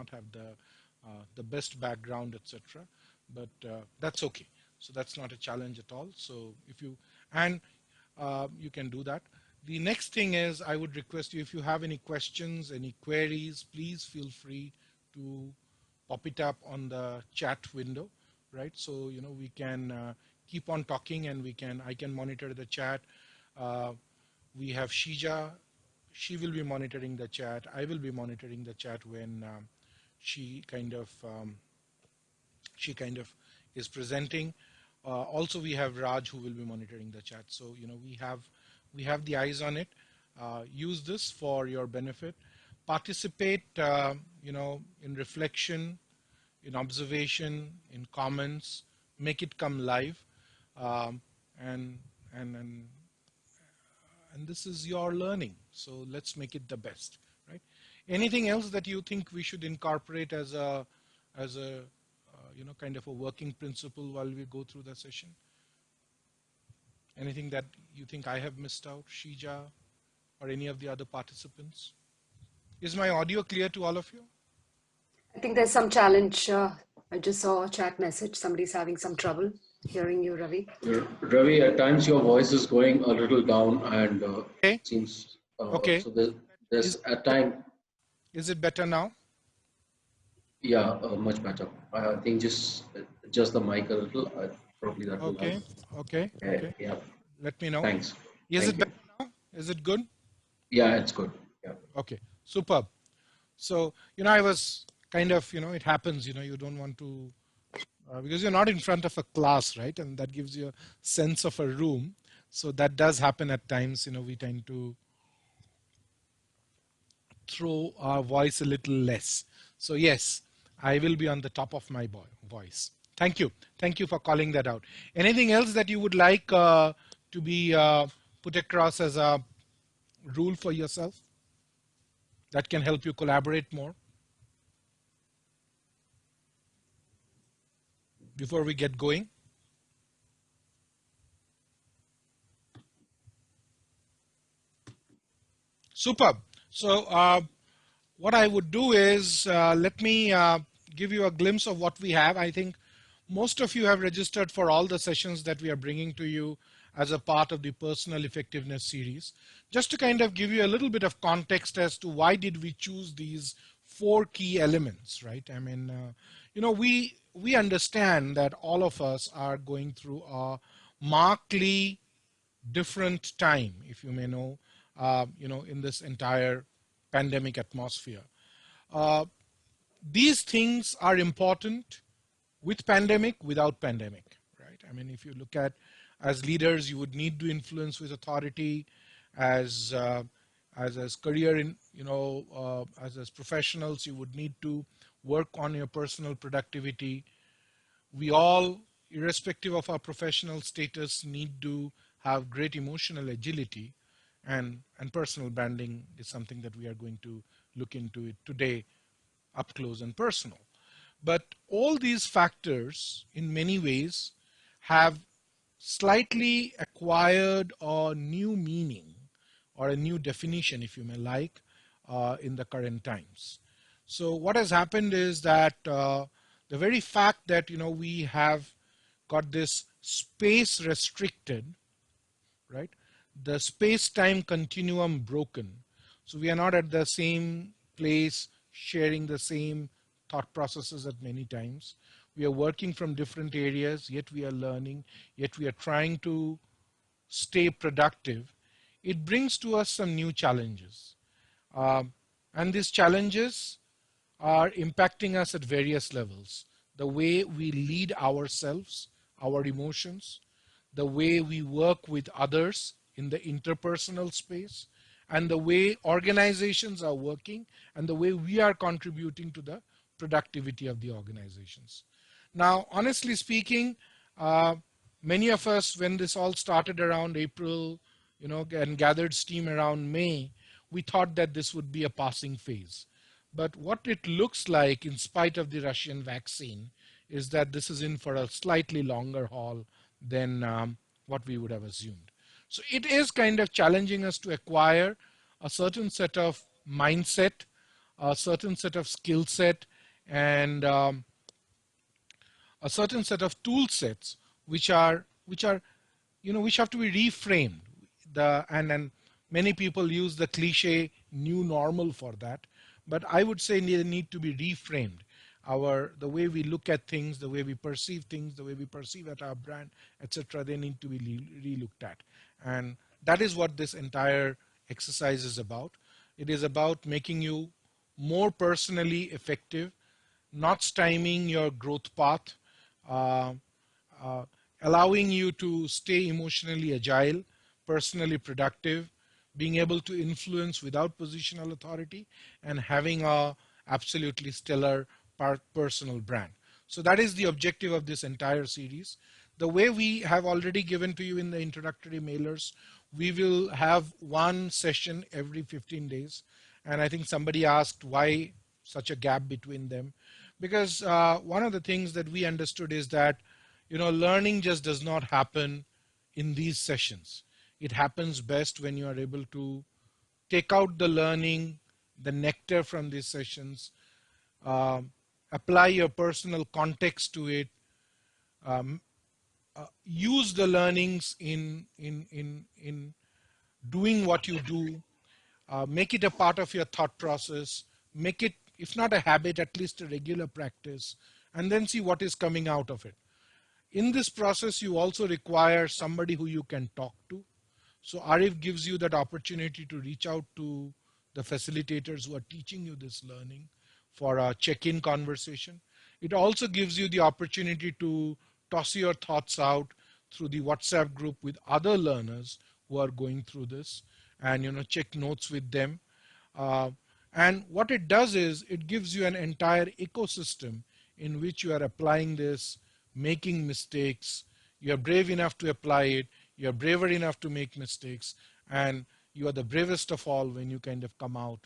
not have the best background, etc. But that's okay. So that's not a challenge at all. So if you, and you can do that. The next thing is, I would request you, if you have any questions, any queries, please feel free to pop it up on the chat window, right? So, we can keep on talking, and I can monitor the chat. We have Shija. She will be monitoring the chat. I will be monitoring the chat when she kind of is presenting. Also, we have Raj who will be monitoring the chat. So, we have the eyes on it. Use this for your benefit. Participate, in reflection, in observation, in comments. Make it come live, and and this is your learning. So let's make it the best, right? Anything else that you think we should incorporate as a kind of a working principle while we go through the session? Anything that you think I have missed out, Shija, or any of the other participants? Is my audio clear to all of you? I think there's some challenge. I just saw a chat message. Somebody's having some trouble hearing you, Ravi. Ravi, at times your voice is going a little down, and Okay. seems Okay. so there's a time. Is it better now? Yeah, much better. I think just the mic a little. Probably that will help. Okay. Yeah. Let me know. Thanks. Is it better now? Is it good? Yeah, it's good. Yeah. Okay. Superb. So, I was kind of, it happens, you don't want to, because you're not in front of a class, right? And that gives you a sense of a room. So that does happen at times, we tend to throw our voice a little less. So yes, I will be on the top of my voice. Thank you. Thank you for calling that out. Anything else that you would like to be put across as a rule for yourself that can help you collaborate more before we get going? Superb. So what I would do is let me give you a glimpse of what we have. I think most of you have registered for all the sessions that we are bringing to you as a part of the personal effectiveness series. Just to kind of give you a little bit of context as to why did we choose these 4 key elements, right? I mean, we understand that all of us are going through a markedly different time, if you may know, in this entire pandemic atmosphere. These things are important with pandemic, without pandemic, right? I mean, if you look at, as leaders, you would need to influence with authority. As career in, as professionals, you would need to work on your personal productivity. We all, irrespective of our professional status, need to have great emotional agility, and personal branding is something that we are going to look into it today, up close and personal. But all these factors, in many ways, have slightly acquired a new meaning or a new definition, if you may like, in the current times. So what has happened is that the very fact that we have got this space restricted, right? The space-time continuum broken. So we are not at the same place sharing the same thought processes at many times. We are working from different areas, yet we are learning, yet we are trying to stay productive. It brings to us some new challenges. And these challenges are impacting us at various levels. The way we lead ourselves, our emotions, the way we work with others in the interpersonal space, and the way organizations are working, and the way we are contributing to the productivity of the organizations. Now, honestly speaking, many of us, when this all started around April, and gathered steam around May, we thought that this would be a passing phase. But what it looks like, in spite of the Russian vaccine, is that this is in for a slightly longer haul than what we would have assumed. So it is kind of challenging us to acquire a certain set of mindset, a certain set of skill set, and a certain set of tool sets which are which have to be reframed. And many people use the cliche new normal for that, but I would say they need to be reframed. The way we look at things, the way we perceive things, the way we perceive at our brand, etc., they need to be re-looked at. And that is what this entire exercise is about. It is about making you more personally effective, not stymieing your growth path, uh, uh, allowing you to stay emotionally agile, personally productive, being able to influence without positional authority, and having a absolutely stellar personal brand. So that is the objective of this entire series. The way we have already given to you in the introductory mailers, we will have one session every 15 days. And I think somebody asked why such a gap between them. Because one of the things that we understood is that learning just does not happen in these sessions. It happens best when you are able to take out the learning, the nectar from these sessions, um, apply your personal context to it, um, use the learnings in doing what you do, make it a part of your thought process, make it, if not a habit, at least a regular practice, and then see what is coming out of it. In this process, you also require somebody who you can talk to. So Aariv gives you that opportunity to reach out to the facilitators who are teaching you this learning for a check-in conversation. It also gives you the opportunity to toss your thoughts out through the WhatsApp group with other learners who are going through this, and check notes with them. Uh, and what it does is it gives you an entire ecosystem in which you are applying this, making mistakes. You're brave enough to apply it. You're braver enough to make mistakes. And you are the bravest of all when you kind of come out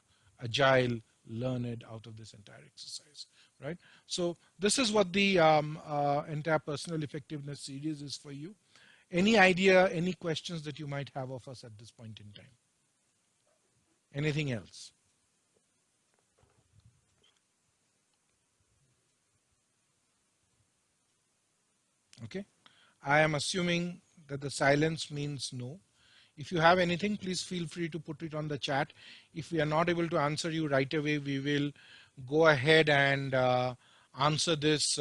agile, learned out of this entire exercise, right? So this is what the entire personal effectiveness series is for you. Any idea, any questions that you might have of us at this point in time? Anything else? Okay. I am assuming that the silence means no. If you have anything, please feel free to put it on the chat. If we are not able to answer you right away, we will go ahead and answer this,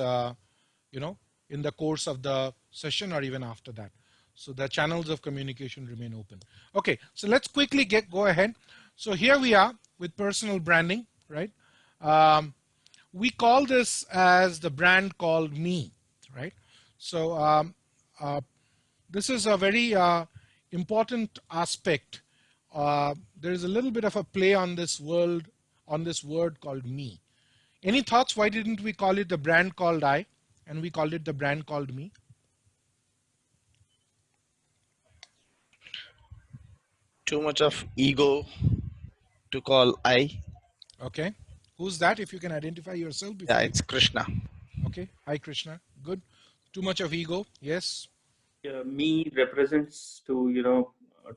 in the course of the session or even after that. So the channels of communication remain open. Okay, so let's quickly go ahead. So here we are with personal branding, right? Um, we call this as the brand called me, right? So uh, this is a very important aspect. There is a little bit of a play on this word called me. Any thoughts? Why didn't we call it the brand called I, and we called it the brand called me? Too much of ego to call I. Okay, who's that? If you can identify yourself Yeah, before you. it's Krishna. Okay, hi Krishna. Good. Too much of ego. Yes. Me represents to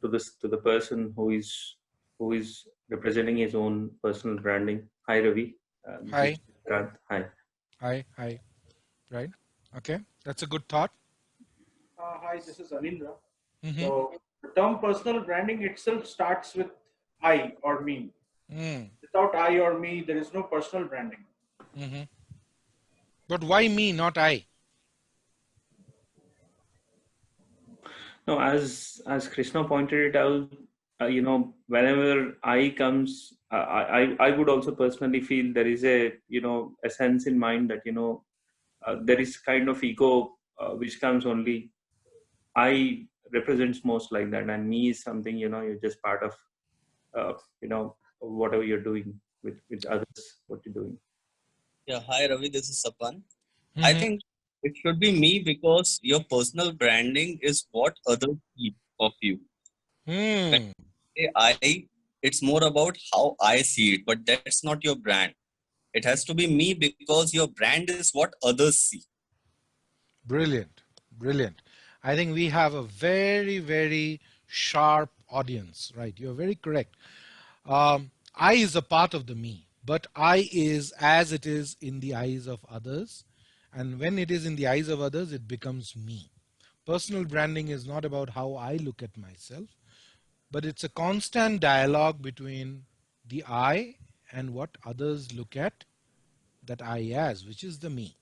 to the person who is representing his own personal branding. Hi Ravi, this is Hi. Grant. Hi. Hi. Hi. Right. Okay, that's a good thought. Hi, this is Anindra. Mm-hmm. So the term personal branding itself starts with I or me. Mm. Without I or me, there is no personal branding. Mm-hmm. But why me, not I? No, as Krishna pointed it out, whenever I comes, I would also personally feel there is a sense in mind that there is kind of ego which comes only. I represents most like that, and me is something you're just part of whatever you're doing with others, what you're doing. Yeah, hi Ravi, this is Sapan. I Mm-hmm. think it should be me because your personal branding is what others see of you. When Hmm. you say I, it's more about how I see it, but that's not your brand. It has to be me because your brand is what others see. Brilliant. Brilliant. I think we have a very, very sharp audience, right? You're very correct. I is a part of the me. but I is as it is in the eyes of others. And when it is in the eyes of others, it becomes me. Personal branding is not about how I look at myself, but it's a constant dialogue between the I and what others look at that I as, which is the me,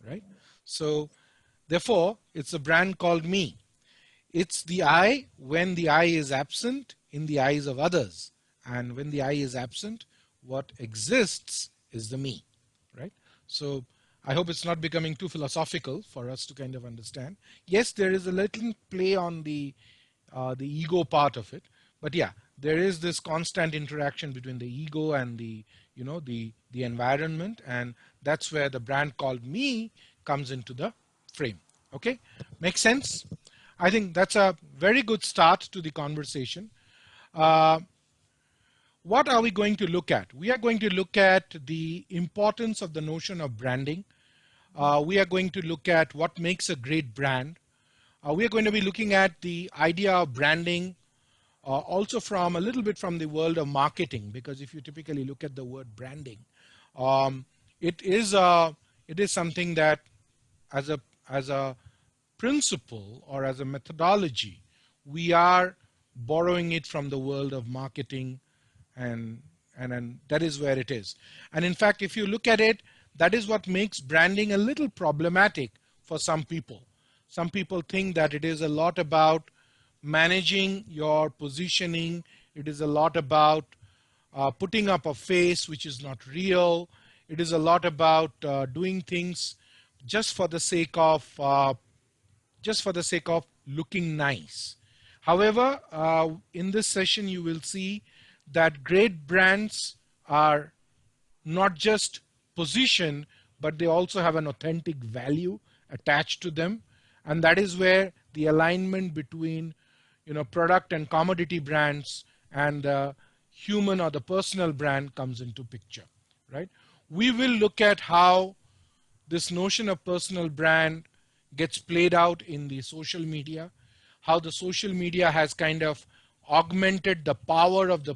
right? So therefore, it's a brand called me. It's the I when the I is absent in the eyes of others. And when the I is absent, what exists is the me, right? So I hope it's not becoming too philosophical for us to kind of understand. Yes, there is a little play on the ego part of it, but yeah, there is this constant interaction between the ego and the environment, and that's where the brand called me comes into the frame. Okay, makes sense. I think that's a very good start to the conversation. uh, what are we going to look at? We are going to look at the importance of the notion of branding. We are going to look at what makes a great brand. We are going to be looking at the idea of branding, also from a little bit from the world of marketing, because if you typically look at the word branding, um, it is something that as a principle or as a methodology, we are borrowing it from the world of marketing, and and that is where it is. And in fact, if you look at it, that is what makes branding a little problematic for some people. Some people think that it is a lot about managing your positioning. It is a lot about putting up a face which is not real. It is a lot about doing things just for the sake of looking nice. However, in this session, you will see that great brands are not just position, but they also have an authentic value attached to them. And that is where the alignment between product and commodity brands and the human or the personal brand comes into picture, right? We will look at how this notion of personal brand gets played out in the social media, how the social media has kind of augmented the power of the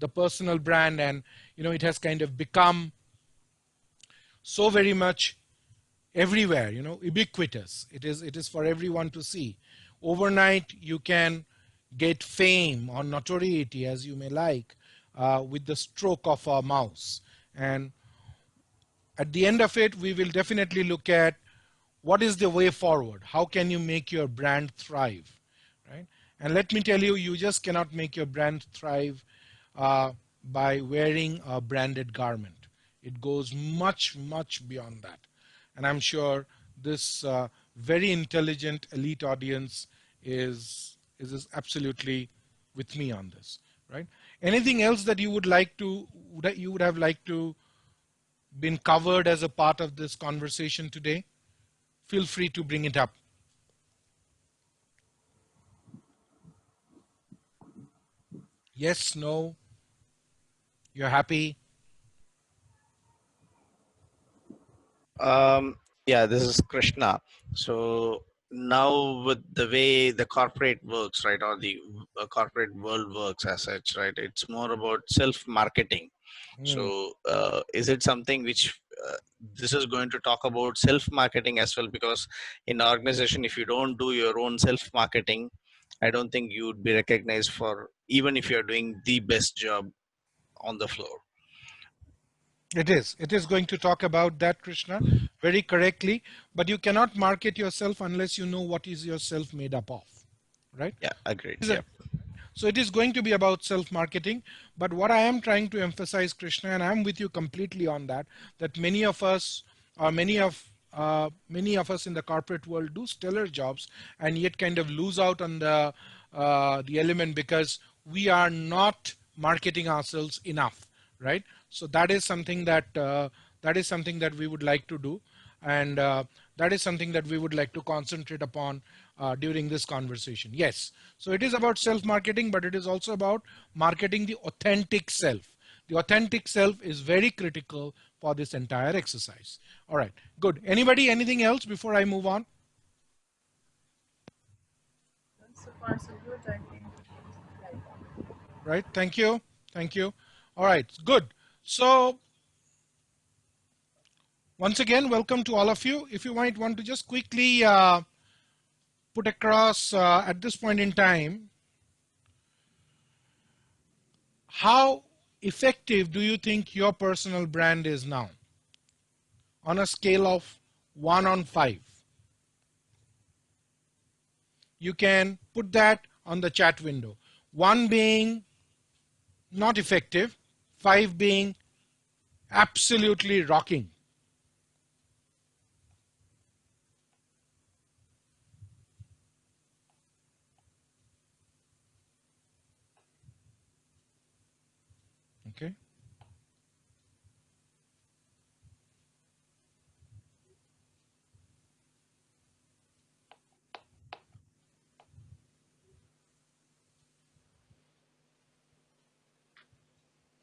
personal brand, and it has kind of become so very much everywhere, ubiquitous. It is for everyone to see. Overnight you can get fame or notoriety, as you may like, with the stroke of a mouse. And at the end of it, we will definitely look at what is the way forward. How can you make your brand thrive, right? And let me tell you, you just cannot make your brand thrive by wearing a branded garment. It goes much, much beyond that. And I'm sure this very intelligent elite audience is absolutely with me on this, right? Anything else that you would have liked to been covered as a part of this conversation today? Feel free to bring it up. Yes, no, you're happy. Um, yeah, this is Krishna. So now with the way the corporate works, right, or the corporate world works as such, right, it's more about self-marketing. Hmm. So is it something which this is going to talk about self-marketing as well? Because in organization, if you don't do your own self-marketing, I don't think you would be recognized for even if you're doing the best job on the floor. It is. It is going to talk about that, Krishna, very correctly. But you cannot market yourself unless you know what is yourself made up of, right? Yeah, agreed. Is Yeah. it- So it is going to be about self-marketing. But what I am trying to emphasize, Krishna, and I'm with you completely on that, that many of us, or many of us in the corporate world do stellar jobs and yet kind of lose out on the element because we are not marketing ourselves enough, right? So that is something that we would like to do, and that is something that we would like to concentrate upon during this conversation. Yes, so it is about self-marketing, but it is also about marketing the authentic self. The authentic self is very critical for this entire exercise. All right, good. Anybody, anything else before I move on? So far, so good. I think. Right, thank you. Thank you. All right, good. So once again, welcome to all of you. If you might want to just quickly put across at this point in time, how effective do you think your personal brand is now on a scale of 1 on 5? You can put that on the chat window. 1 being not effective, 5 being absolutely rocking. Okay.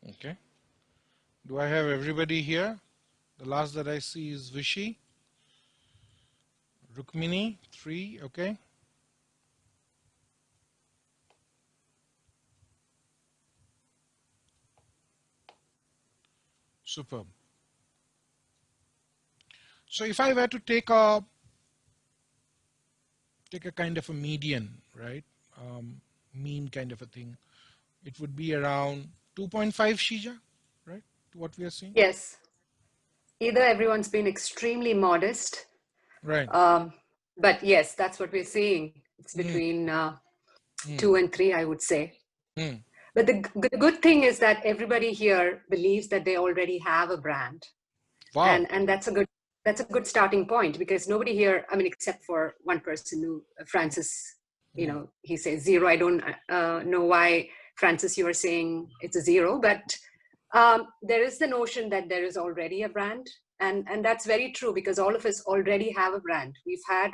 Okay. Do I have everybody here? The last that I see is Vishy. Rukmini, 3. Okay. Superb. So if I were to take a kind of a median, right? Mean kind of a thing, it would be around 2.5, Shija, right? To what we are seeing. Yes. Either everyone's been extremely modest, Right. but yes, that's what we're seeing. It's Mm, between mm, 2 and 3, I would say. mm. But the good thing is that everybody here believes that they already have a brand, Wow. and that's a good starting point, because nobody here, I mean, except for one person who Francis, you know, he says 0. I don't know why, Francis, you are saying it's a 0, but there is the notion that there is already a brand, and that's very true, because all of us already have a brand. We've had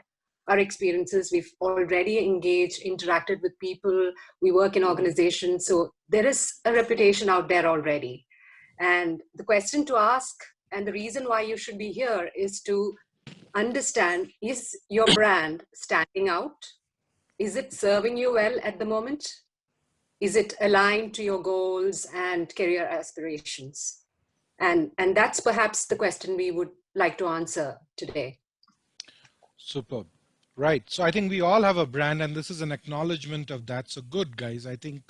our experiences, we've already engaged, interacted with people, we work in organizations, so there is a reputation out there already. And the question to ask, and the reason why you should be here, is to understand, is your brand standing out? Is it serving you well at the moment? Is it aligned to your goals and career aspirations? And that's perhaps the question we would like to answer today. Superb. Right. So I think we all have a brand, and this is an acknowledgement of that. So good, guys. I think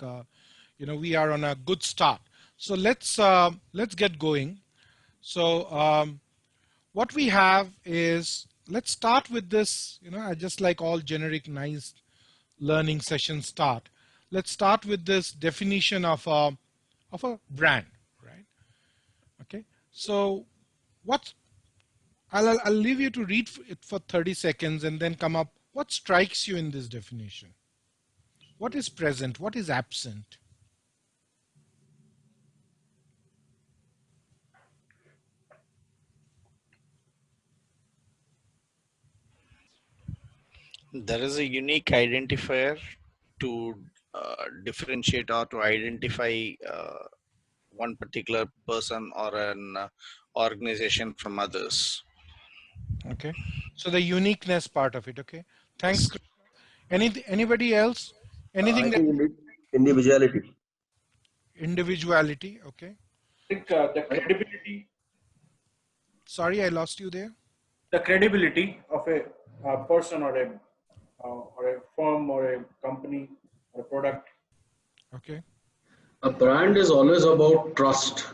we are on a good start. So let's get going. So what we have is, let's start with this. I just like all generic nice learning sessions start. Let's start with this definition of a brand, right? Okay. So what I'll leave you to read it for 30 seconds and then come up. What strikes you in this definition? What is present? What is absent? There is a unique identifier to differentiate or to identify one particular person or an organization from others. Okay. So the uniqueness part of it. Okay. Thanks. Yes. Anybody else? I Anything that think individuality. individuality? Okay. I think the credibility, Sorry, I lost you there. of a person or a firm or a company or a product. Okay. A brand is always about trust.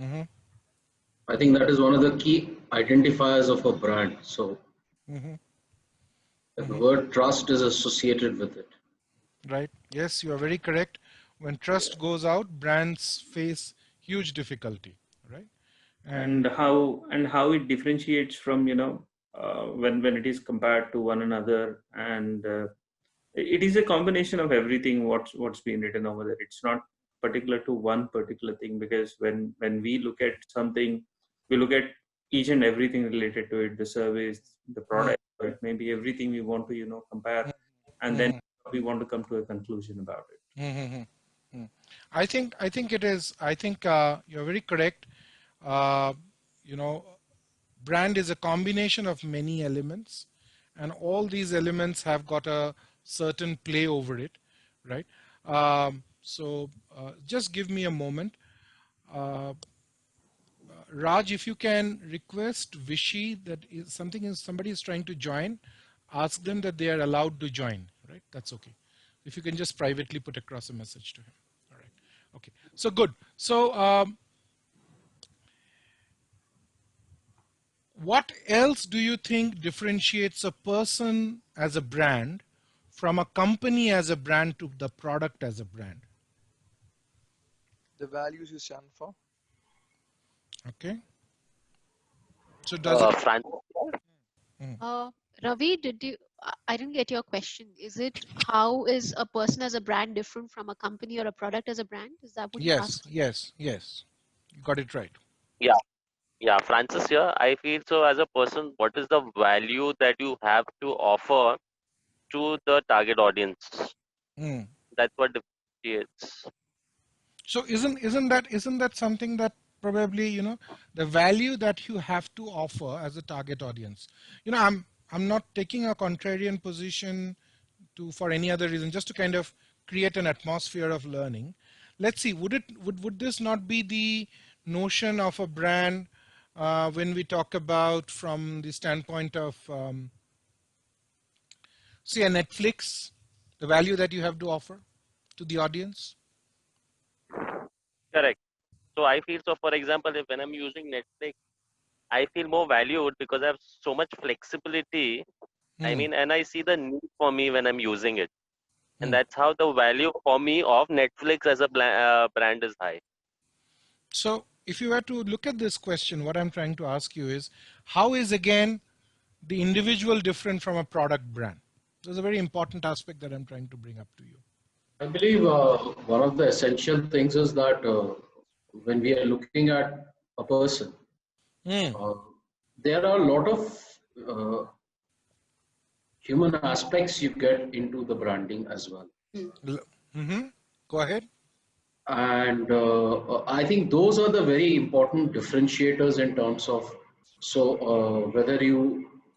Mm-hmm. I think that is one of the key identifiers of a brand. So Mm-hmm. the Mm-hmm. word trust is associated with it. Right. Yes, you are very correct. When trust goes out, brands face huge difficulty. Right. And how it differentiates from, when it is compared to one another. And it is a combination of everything what's been written over there. It's not particular to one particular thing, because when we look at something, we look at each and everything related to it, the service, the product, it may be everything we want to compare, and then we want to come to a conclusion about it. Mm-hmm. I think it is. I think you're very correct. Uh, you know, brand is a combination of many elements, and all these elements have got a certain play over it, right? So just give me a moment. Uh, Raj, if you can request Vishy that somebody is trying to join, ask them that they are allowed to join, right? That's okay. If you can just privately put across a message to him. All right. Okay. So good. So what else do you think differentiates a person as a brand from a company as a brand to the product as a brand? The values you stand for. Okay. So does it? Ravi, I didn't get your question. Is it how is a person as a brand different from a company or a product as a brand? Is that what you Yes, asked? yes, yes. You got it right. Yeah, yeah, Francis here. I feel so as a person, what is the value that you have to offer to the target audience? Mm. That's what differentiates. So isn't that something that probably, the value that you have to offer as a target audience? I'm not taking a contrarian position to for any other reason, just to kind of create an atmosphere of learning. Let's see, would this not be the notion of a brand when we talk about from the standpoint of say a Netflix, the value that you have to offer to the audience? Correct. So I feel so, for example, if when I'm using Netflix, I feel more valued because I have so much flexibility. I Hmm. mean, and I see the need for me when I'm using it. And Hmm. that's how the value for me of Netflix as a brand is high. So if you were to look at this question, what I'm trying to ask you is, how is again the individual different from a product brand? There's a very important aspect that I'm trying to bring up to you. I believe one of the essential things is that when we are looking at a person, Mm. there are a lot of uh, human aspects you get into the branding as well. Mm-hmm. Go ahead. And I think those are the very important differentiators in terms of whether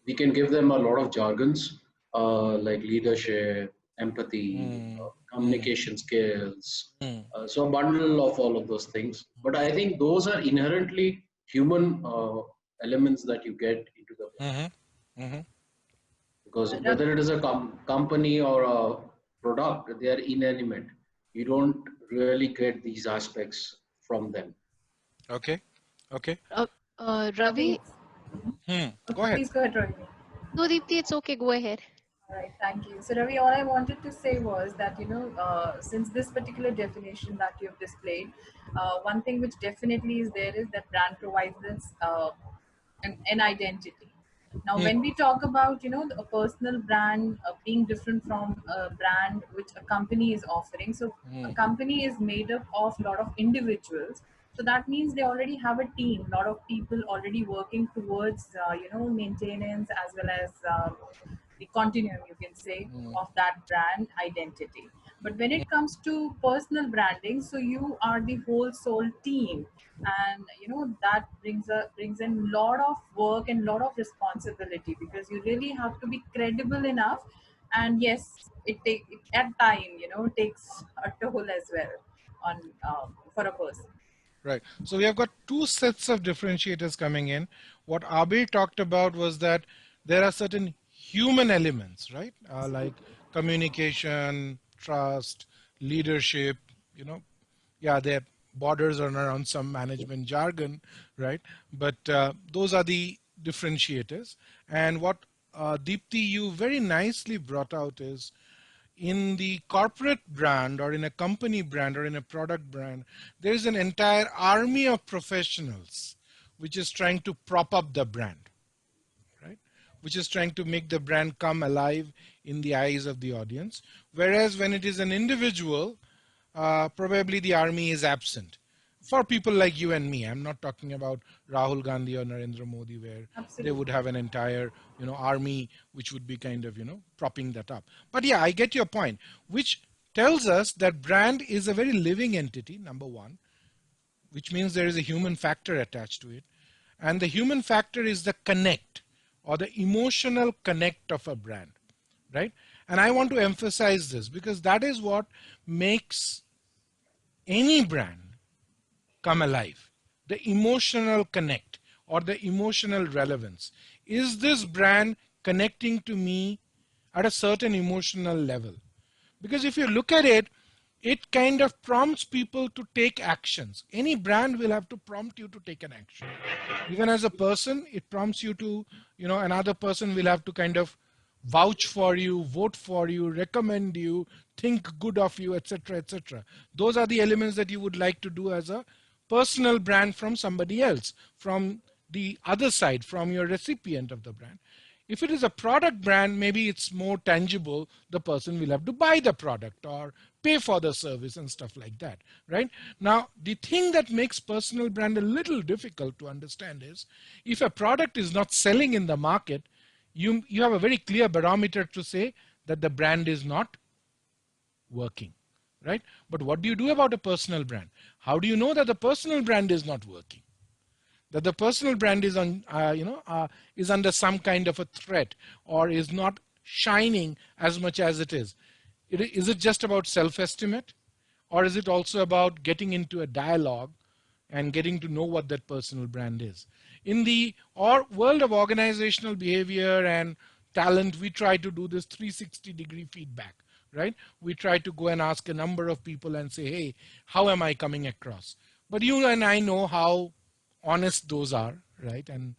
we can give them a lot of jargons like leadership, empathy, Mm. Mm. communication skills, Mm. so a bundle of all of those things. But I think those are inherently human elements that you get into the brand, Mm-hmm. Mm-hmm. because whether it is a company or a product, they are inanimate. You don't really get these aspects from them. Okay. Okay. Ravi, Ravi. Go Okay, ahead. please go ahead, Ravi. no, Deepti, it's okay. Go ahead. All right, thank you. So, Ravi, all I wanted to say was that, since this particular definition that you've displayed, one thing which definitely is there is that brand provides this an identity. Now, Mm. when we talk about, a personal brand being different from a brand which a company is offering, so a Mm. company is made up of a lot of individuals. So that means they already have a team, a lot of people already working towards, maintenance as well as the continuum, you can say, Mm. of that brand identity. But when it comes to personal branding, so you are the whole soul team, and that brings in a lot of work and lot of responsibility, because you really have to be credible enough. And yes, it at time takes a toll as well on for a person. Right. So we have got two sets of differentiators coming in. What Abir talked about was that there are certain human elements, right? Like communication, trust, leadership, yeah, their borders are around some management jargon, right? But those are the differentiators. And what Deepti, you very nicely brought out is in the corporate brand or in a company brand or in a product brand, there is an entire army of professionals which is trying to prop up the brand, right? Which is trying to make the brand come alive in the eyes of the audience. Whereas when it is an individual, probably the army is absent. For people like you and me, I'm not talking about Rahul Gandhi or Narendra Modi, where they Absolutely. would have an entire, army which would be kind of, propping that up. But yeah, I get your point, which tells us that brand is a very living entity, number one, which means there is a human factor attached to it. And the human factor is the connect or the emotional connect of a brand, right? And I want to emphasize this because that is what makes any brand come alive. the emotional connect or the emotional relevance. Is this brand connecting to me at a certain emotional level? Because if you look at it, it kind of prompts people to take actions. Any brand will have to prompt you to take an action. Even as a person, it prompts you to, another person will have to kind of vouch for you, vote for you, recommend you, think good of you, etc., etc. Those are the elements that you would like to do as a personal brand from somebody else, from the other side, from your recipient of the brand. If it is a product brand, maybe it's more tangible. The person will have to buy the product or pay for the service and stuff like that, right? Now, the thing that makes personal brand a little difficult to understand is if a product is not selling in the market, you have a very clear barometer to say that the brand is not working, right? But what do you do about a personal brand? How do you know that the personal brand is not working? That the personal brand is is under some kind of a threat or is not shining as much as it is. Is it just about self-estimate, or is it also about getting into a dialogue and getting to know what that personal brand is? In the world of organizational behavior and talent, we try to do this 360-degree feedback, right? We try to go and ask a number of people and say, hey, how am I coming across? But you and I know how honest those are, right? And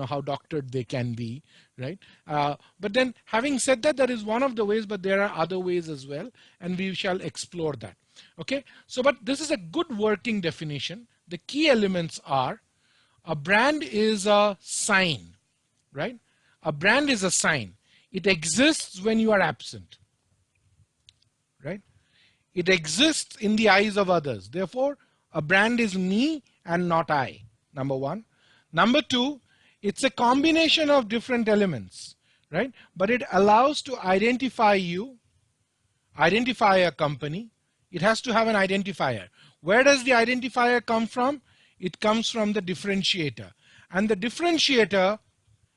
how doctored they can be, right? But then having said that, that is one of the ways, but there are other ways as well, and we shall explore that. Okay, so but this is a good working definition. The key elements are: a brand is a sign, right? A brand is a sign. It exists when you are absent, right? It exists in the eyes of others. Therefore, a brand is me and not I, number one. Number two, it's a combination of different elements, right? But it allows to identify you, identify a company. It has to have an identifier. Where does the identifier come from? It comes from the differentiator. And the differentiator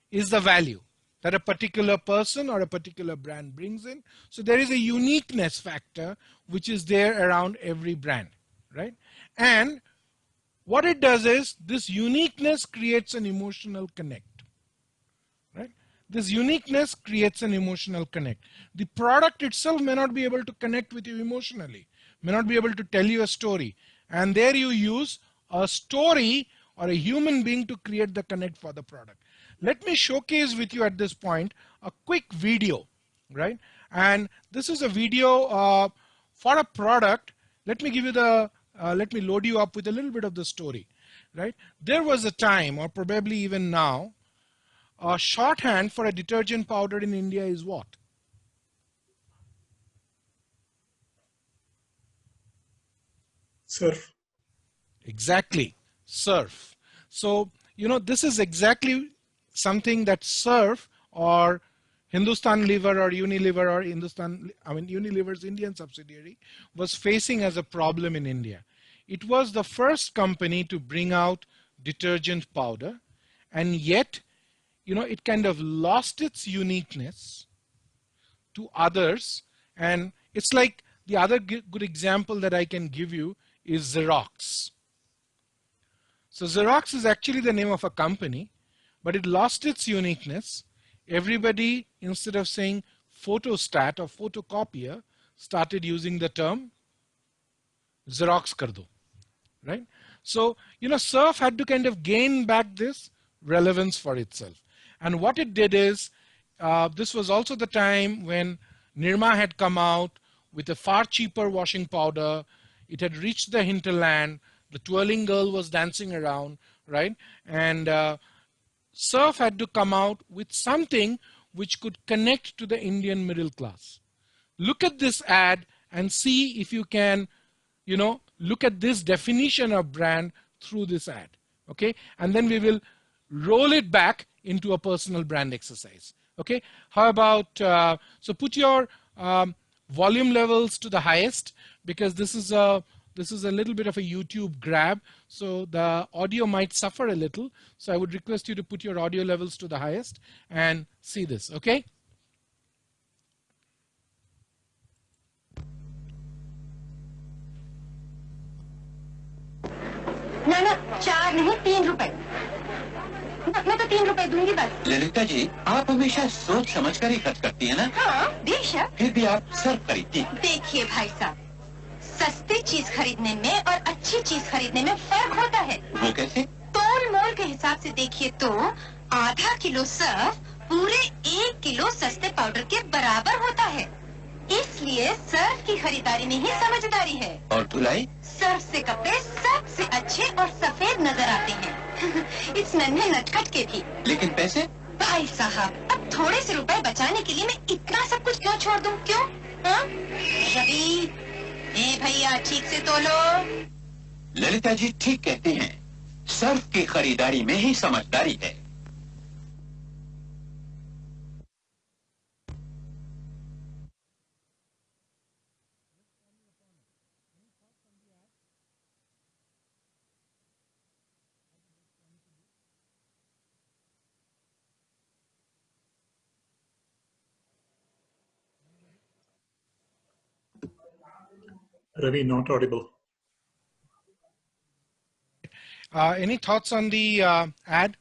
is the value that a particular person or a particular brand brings in. So there is a uniqueness factor which is there around every brand, right? And what it does is this uniqueness creates an emotional connect, right? This uniqueness creates an emotional connect. The product itself may not be able to connect with you emotionally, may not be able to tell you a story. And there you use a story or a human being to create the connect for the product. Let me showcase with you at this point a quick video, right? And this is a video for a product. Let me give you let me load you up with a little bit of the story, right? There was a time, or probably even now, a shorthand for a detergent powder in India is what? Surf. Exactly, surf. So, this is exactly something that Surf or Hindustan Liver or Unilever or Unilever's Indian subsidiary was facing as a problem in India. It was the first company to bring out detergent powder, and yet, it kind of lost its uniqueness to others. And it's like the other good example that I can give you is Xerox. So Xerox is actually the name of a company, but it lost its uniqueness. Everybody, instead of saying photostat or photocopier, started using the term Xerox kar do, right? So, Surf had to kind of gain back this relevance for itself. And what it did is, this was also the time when Nirma had come out with a far cheaper washing powder. It had reached the hinterland. The twirling girl was dancing around, right? And Surf had to come out with something which could connect to the Indian middle class. Look at this ad and see if you can, look at this definition of brand through this ad. Okay, and then we will roll it back into a personal brand exercise. Okay, how about so put your volume levels to the highest, because this is a little bit of a YouTube grab, so the audio might suffer a little. So I would request you to put your audio levels to the highest and see this. Okay. ना ना 4 नहीं 3 रुपए मैं तो 3 रुपए दूंगी बस। ललिता जी, आप हमेशा सोच समझ कर ही खर्च करती है ना? हाँ बेशक। फिर भी आप सर्फ खरीदती। देखिए भाई साहब, सस्ती चीज खरीदने में और अच्छी चीज खरीदने में फर्क होता है। वो कैसे? तोल मोल के हिसाब से देखिए तो आधा किलो सर्फ पूरे 1 किलो सस्ते पाउडर के बराबर होता है। इसलिए सर्फ की खरीदारी में ही समझदारी है। और धुलाई? सर्फ से कपड़े सबसे अच्छे और सफेद नजर आते हैं। इस नन्हे नटखट के भी। लेकिन पैसे? भाई साहब, अब थोड़े से रुपए बचाने के लिए मैं इतना सब कुछ क्यों छोड़ दूं? क्यों? हाँ? रवि, ए भैया ठीक से तोलो। ललिता जी ठीक कहते हैं, सर्फ की खरीदारी में ही समझदारी है। Ravi, not audible. Any thoughts on the ad?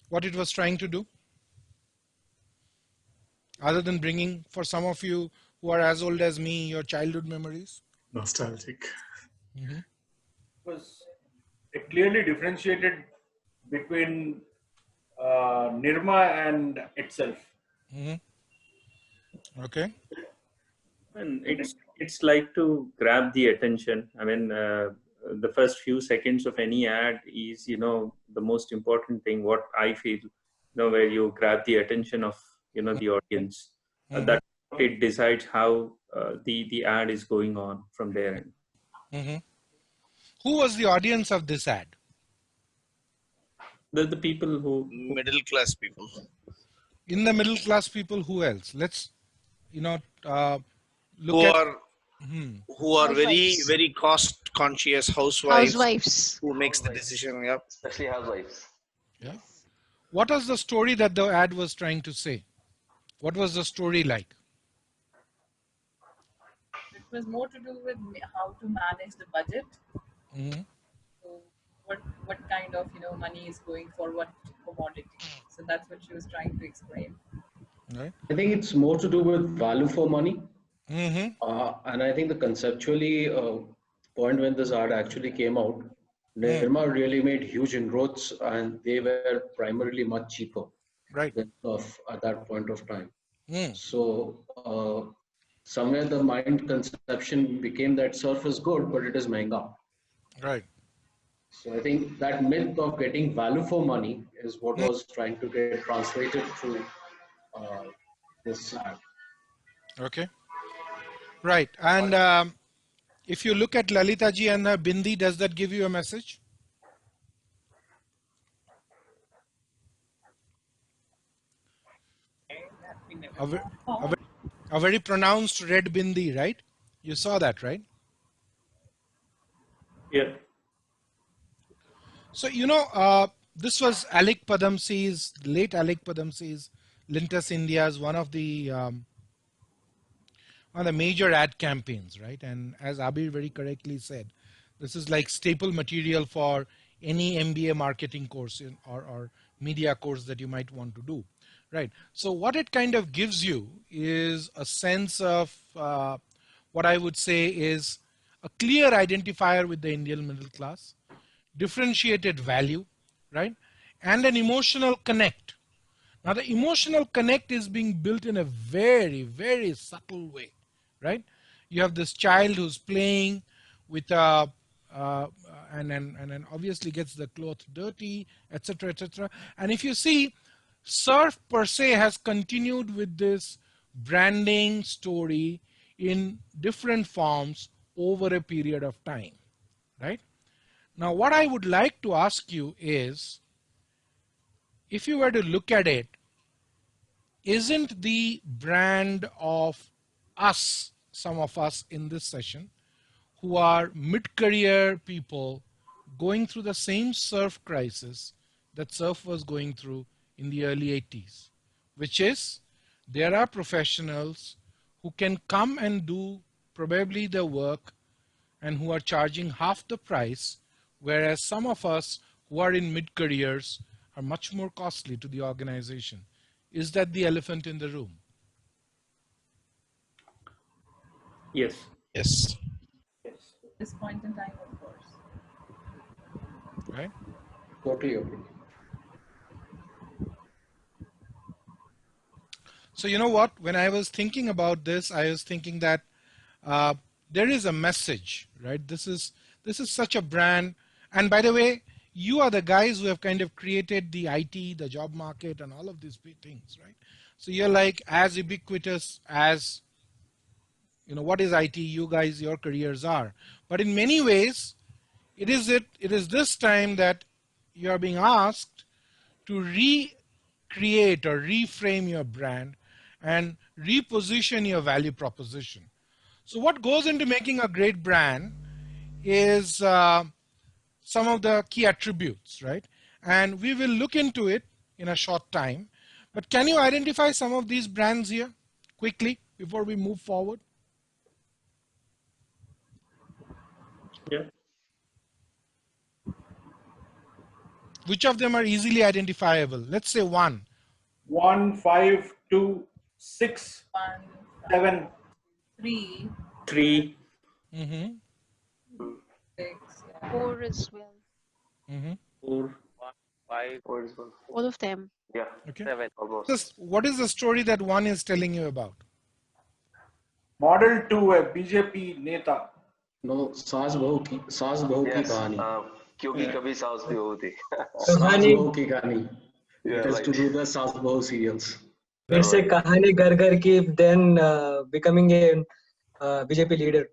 What it was trying to do? Other than bringing, for some of you who are as old as me, your childhood memories? Nostalgic. It clearly differentiated between Nirma and itself. Okay. And it's like to grab the attention. I mean, the first few seconds of any ad is, the most important thing. What I feel, where you grab the attention of, the audience. That it decides how the ad is going on from there. Who was the audience of this ad? The people who middle class people. In the middle class people, who else? Let's, look who at are who are very very cost conscious housewives who makes the decision. Yeah, especially housewives. Yeah. What was the story that the ad was trying to say? What was the story like? It was more to do with how to manage the budget. So what kind of money is going for what commodity. So that's what she was trying to explain. Right. I think it's more to do with value for money. And I think the conceptually point when this ad actually came out, Nirma really made huge inroads, and they were primarily much cheaper than surf at that point of time. So somewhere the mind conception became that surf is good, but it is mehenga. Right. So I think that myth of getting value for money is what was trying to get translated through this ad. Okay. Right. And if you look at Lalita ji and her bindi, does that give you a message? A very pronounced red bindi, right? You saw that, right? Yeah. So, this was Alik Padamsee's, late Alik Padamsee's, Lintus India's, one of the major ad campaigns, right? And as Abir very correctly said, this is like staple material for any MBA marketing course or media course that you might want to do, right? So what it kind of gives you is a sense of what I would say is a clear identifier with the Indian middle class, differentiated value, right? And an emotional connect. Now the emotional connect is being built in a very, very subtle way, right? You have this child who's playing with and then obviously gets the cloth dirty, etc., etc. And if you see, surf per se has continued with this branding story in different forms over a period of time, right? Now, what I would like to ask you is, if you were to look at it, isn't the brand of us, some of us in this session, who are mid-career people going through the same surf crisis that surf was going through in the early 80s, which is there are professionals who can come and do probably the work and who are charging half the price whereas some of us who are in mid-careers are much more costly to the organization. Is that the elephant in the room? Yes. Yes. At this point in time, of course. Right? Totally agree. So you know what? When I was thinking about this, I was thinking that there is a message, right? This is such a brand. And by the way, you are the guys who have kind of created the IT, the job market, and all of these big things, right? So you're like as ubiquitous as, you know, what is IT? You guys, your careers are. But in many ways, it is this time that you are being asked to recreate or reframe your brand and reposition your value proposition. So what goes into making a great brand is some of the key attributes, right? And we will look into it in a short time. But can you identify some of these brands here quickly before we move forward? Yeah. Which of them are easily identifiable? Let's say one. 1, 5, 2, 6, 7, 3, 3. Mm-hmm. 6, 4 as well. Mm-hmm. 4. 5, All of them. Yeah. Okay. 7. Almost. What is the story that one is telling you about? Model 2 है BJP नेता. No, सास बहू की Yes. कहानी. क्योंकि कभी सास भी बहू थी. सास बहू की कहानी. Yeah, It is right. to do the सास बहू serials. It's a kahani घर घर की, then becoming a BJP leader.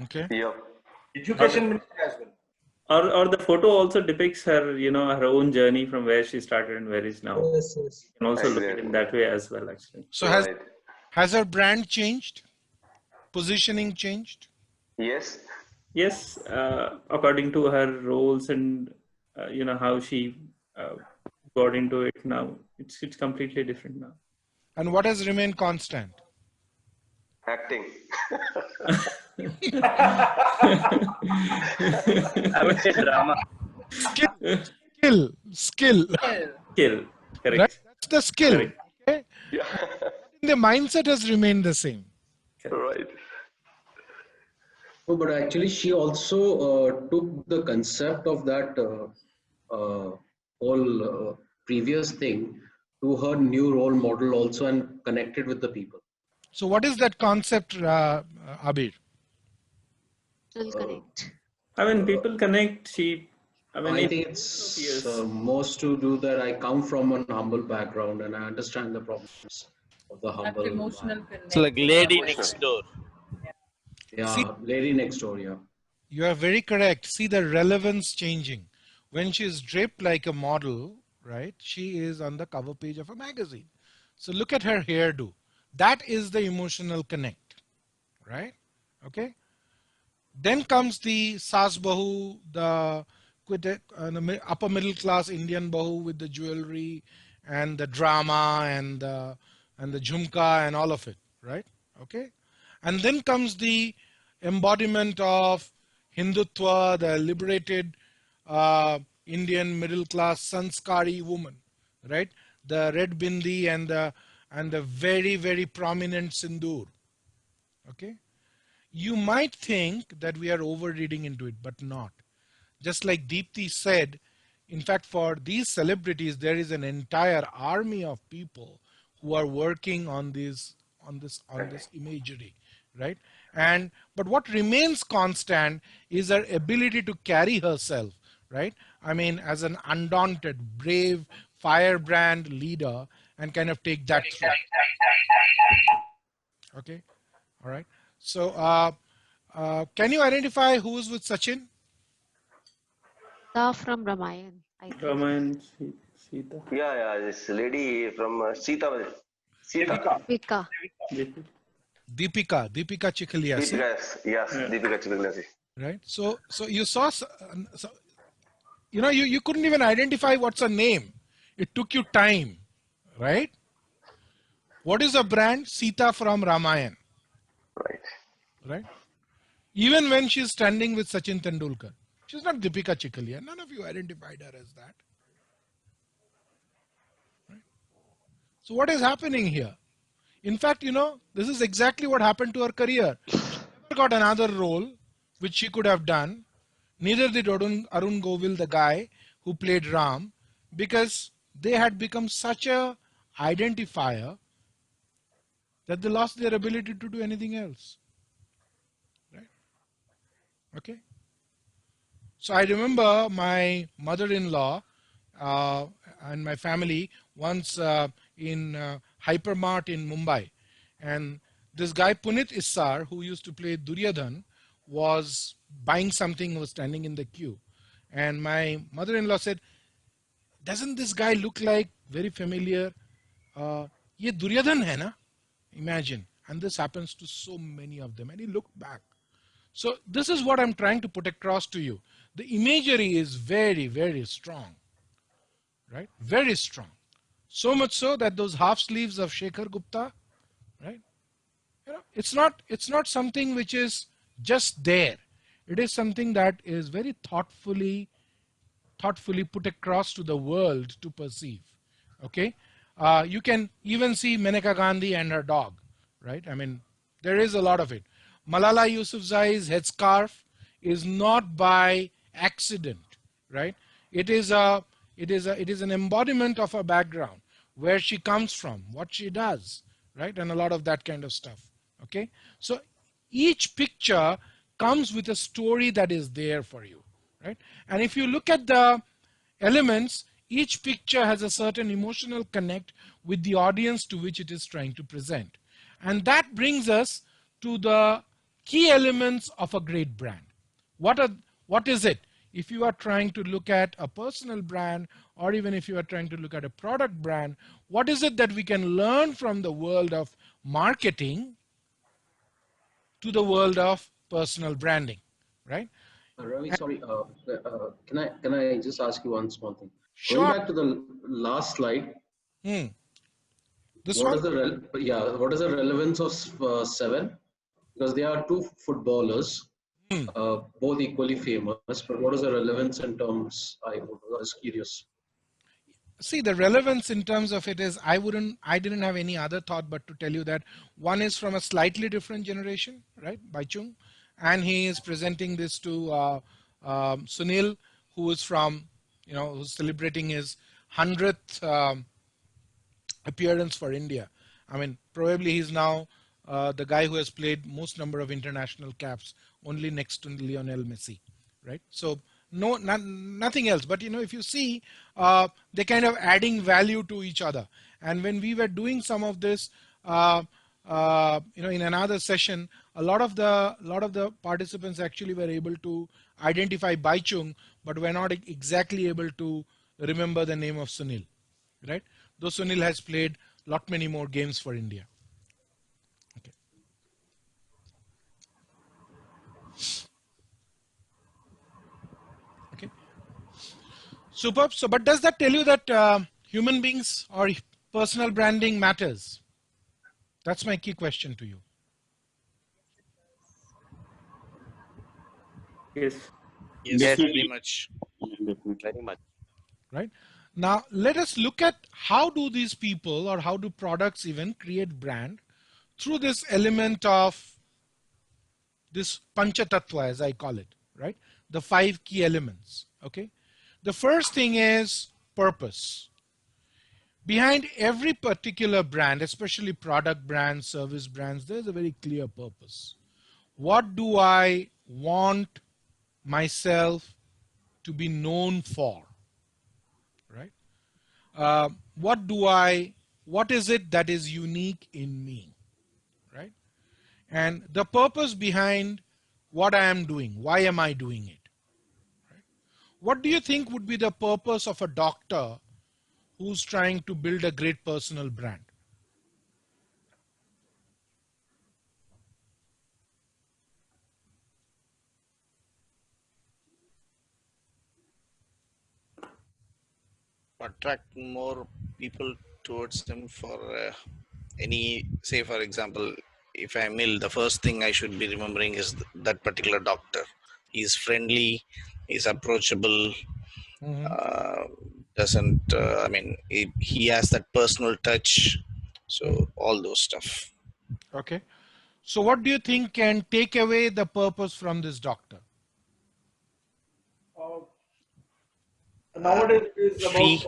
Okay. Yeah. Education minister as well. Or the photo also depicts her, you know, her own journey from where she started and where is now. Yes, yes. You can also look at it Exactly. in that way as well, actually. So Right. has her brand changed? Positioning changed? Yes. Yes, according to her roles and you know how she got into it now, it's completely different now. And what has remained constant? Acting. I would say drama. Skill. Skill. Correct. Right? That's the skill. Correct. Okay? Yeah. The mindset has remained the same. Right. No, but actually she also took the concept of that whole previous thing to her new role model also and connected with the people. So what is that concept, Abir? Connect. I mean, people connect. I think it's most to do that I come from an humble background and I understand the problems of the humble. emotional connect. It's like lady next door. Yeah, See, lady next door, yeah. you are very correct. See the relevance changing. When she is draped like a model, right, she is on the cover page of a magazine. So look at her hairdo. That is the emotional connect, right? Okay. Then comes the Saas Bahu, the upper middle class Indian Bahu with the jewelry and the drama and the jhumka and all of it, right? Okay. And then comes the embodiment of Hindutva, the liberated Indian middle class sanskari woman, right? The red bindi and the very, very prominent sindoor. Okay. You might think that we are over reading into it, but not. Just like Deepthi said, in fact, for these celebrities, there is an entire army of people who are working on this imagery, right? But what remains constant is her ability to carry herself, right? I mean, as an undaunted, brave, firebrand leader, and kind of take that through. Okay, all right. So, can you identify who is with Sachin? From Ramayan, I think. Ramayan, Sita. Yeah, this lady from Sita. Vika. Deepika Chikhlia. Yes, Deepika Chikhlia. Right. So you saw, you couldn't even identify what's her name. It took you time, right? What is the brand? Sita from Ramayan. Right. Right. Even when she's standing with Sachin Tendulkar, She's not Deepika Chikalia. None of you identified her as that. Right? So what is happening here? In fact, this is exactly what happened to her career. She never got another role, which she could have done. Neither did Arun Govil, the guy who played Ram, because they had become such a identifier that they lost their ability to do anything else. Right? Okay. So I remember my mother-in-law and my family once in Hypermart in Mumbai, and this guy Punit Issar, who used to play Duryodhan, was buying something, was standing in the queue, and my mother-in-law said, "Doesn't this guy look like very familiar? Ye Duryodhan hai na?" Imagine, and this happens to so many of them. And he looked back. So this is what I'm trying to put across to you. The imagery is very, very strong, right? Very strong. So much so that those half sleeves of Shekhar Gupta, right? It's not something which is just there. It is something that is very thoughtfully put across to the world to perceive. Okay, you can even see Maneka Gandhi and her dog, right? I mean, there is a lot of it. Malala Yousafzai's headscarf is not by accident, right? It is an embodiment of her background, where she comes from, what she does, right, and a lot of that kind of stuff. Okay, so each picture comes with a story that is there for you, right? And if you look at the elements, each picture has a certain emotional connect with the audience to which it is trying to present. And that brings us to the key elements of a great brand. What is it? If you are trying to look at a personal brand, or even if you are trying to look at a product brand, what is it that we can learn from the world of marketing to the world of personal branding, right? Ravi, sorry. Can I just ask you one small thing? Going Sure. back to the last slide. This what one? is what is the relevance of seven? Because they are two footballers, both equally famous. But what is the relevance in terms? I was curious. See, the relevance in terms of it is, I didn't have any other thought but to tell you that one is from a slightly different generation, right, Baichung, and he is presenting this to Sunil, who is from, who's celebrating his 100th appearance for India. I mean, probably he's now the guy who has played most number of international caps, only next to Lionel Messi, right? So nothing else. But if you see, they're kind of adding value to each other. And when we were doing some of this, in another session, a lot of the participants actually were able to identify Baichung, but were not exactly able to remember the name of Sunil, right? Though Sunil has played lot many more games for India. Okay. Okay. Superb. So, but does that tell you that human beings or personal branding matters? That's my key question to you. Yes. Yes, very much. Very much. Right. Now, let us look at how do these people or how do products even create brand through this element of this panchatattva, as I call it, right? The 5 key elements. Okay. The first thing is purpose. Behind every particular brand, especially product brands, service brands, there's a very clear purpose. What do I want myself to be known for? Right? What is it that is unique in me? Right? And the purpose behind what I am doing, why am I doing it? Right? What do you think would be the purpose of a doctor who's trying to build a great personal brand? Attract more people towards him for any, say for example, if I'm ill, the first thing I should be remembering is that particular doctor. He's friendly, is approachable, Mhm. doesn't, I mean, he has that personal touch. So all those stuff. Okay. So what do you think can take away the purpose from this doctor? Nowadays it is about Fee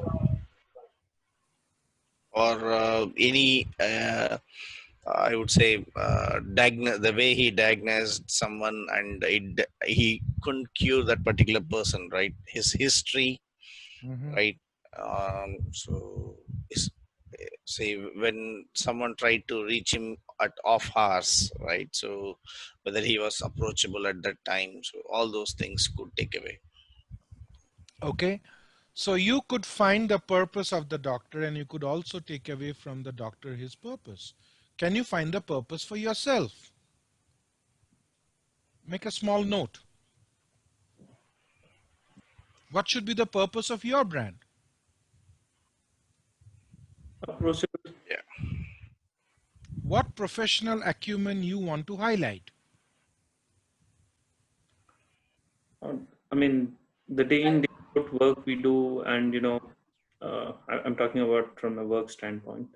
or any, I would say, the way he diagnosed someone and he couldn't cure that particular person, right? His history, Mhm. right? So, is, say when someone tried to reach him at off hours, right? So whether he was approachable at that time, so all those things could take away. Okay. So you could find the purpose of the doctor and you could also take away from the doctor his purpose. Can you find the purpose for yourself? Make a small note. What should be the purpose of your brand? Approachable. Yeah. What professional acumen you want to highlight? I mean, the day in day out work we do, and I'm talking about from a work standpoint,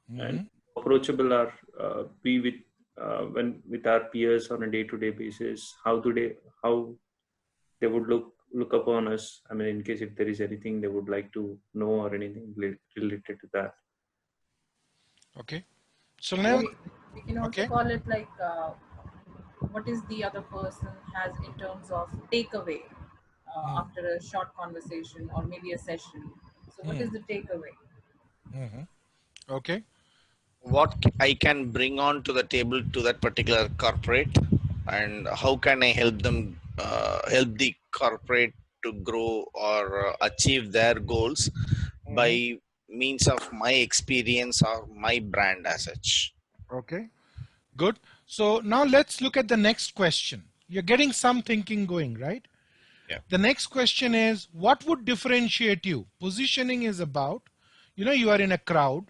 and Mhm. approachable are we with when with our peers on a day-to-day basis. How they would look upon us. I mean, in case if there is anything they would like to know or anything related to that. Okay. So So now, we can also okay. call it like what is the other person has in terms of takeaway after a short conversation or maybe a session. So what is the takeaway? Mhm. Okay. What I can bring on to the table to that particular corporate, and how can I help them, help the corporate to grow or achieve their goals Mhm. by means of my experience or my brand as such. Okay. Good. So now let's look at the next question. You're getting some thinking going, right? Yeah. The next question is, what would differentiate you? Positioning is about, you are in a crowd.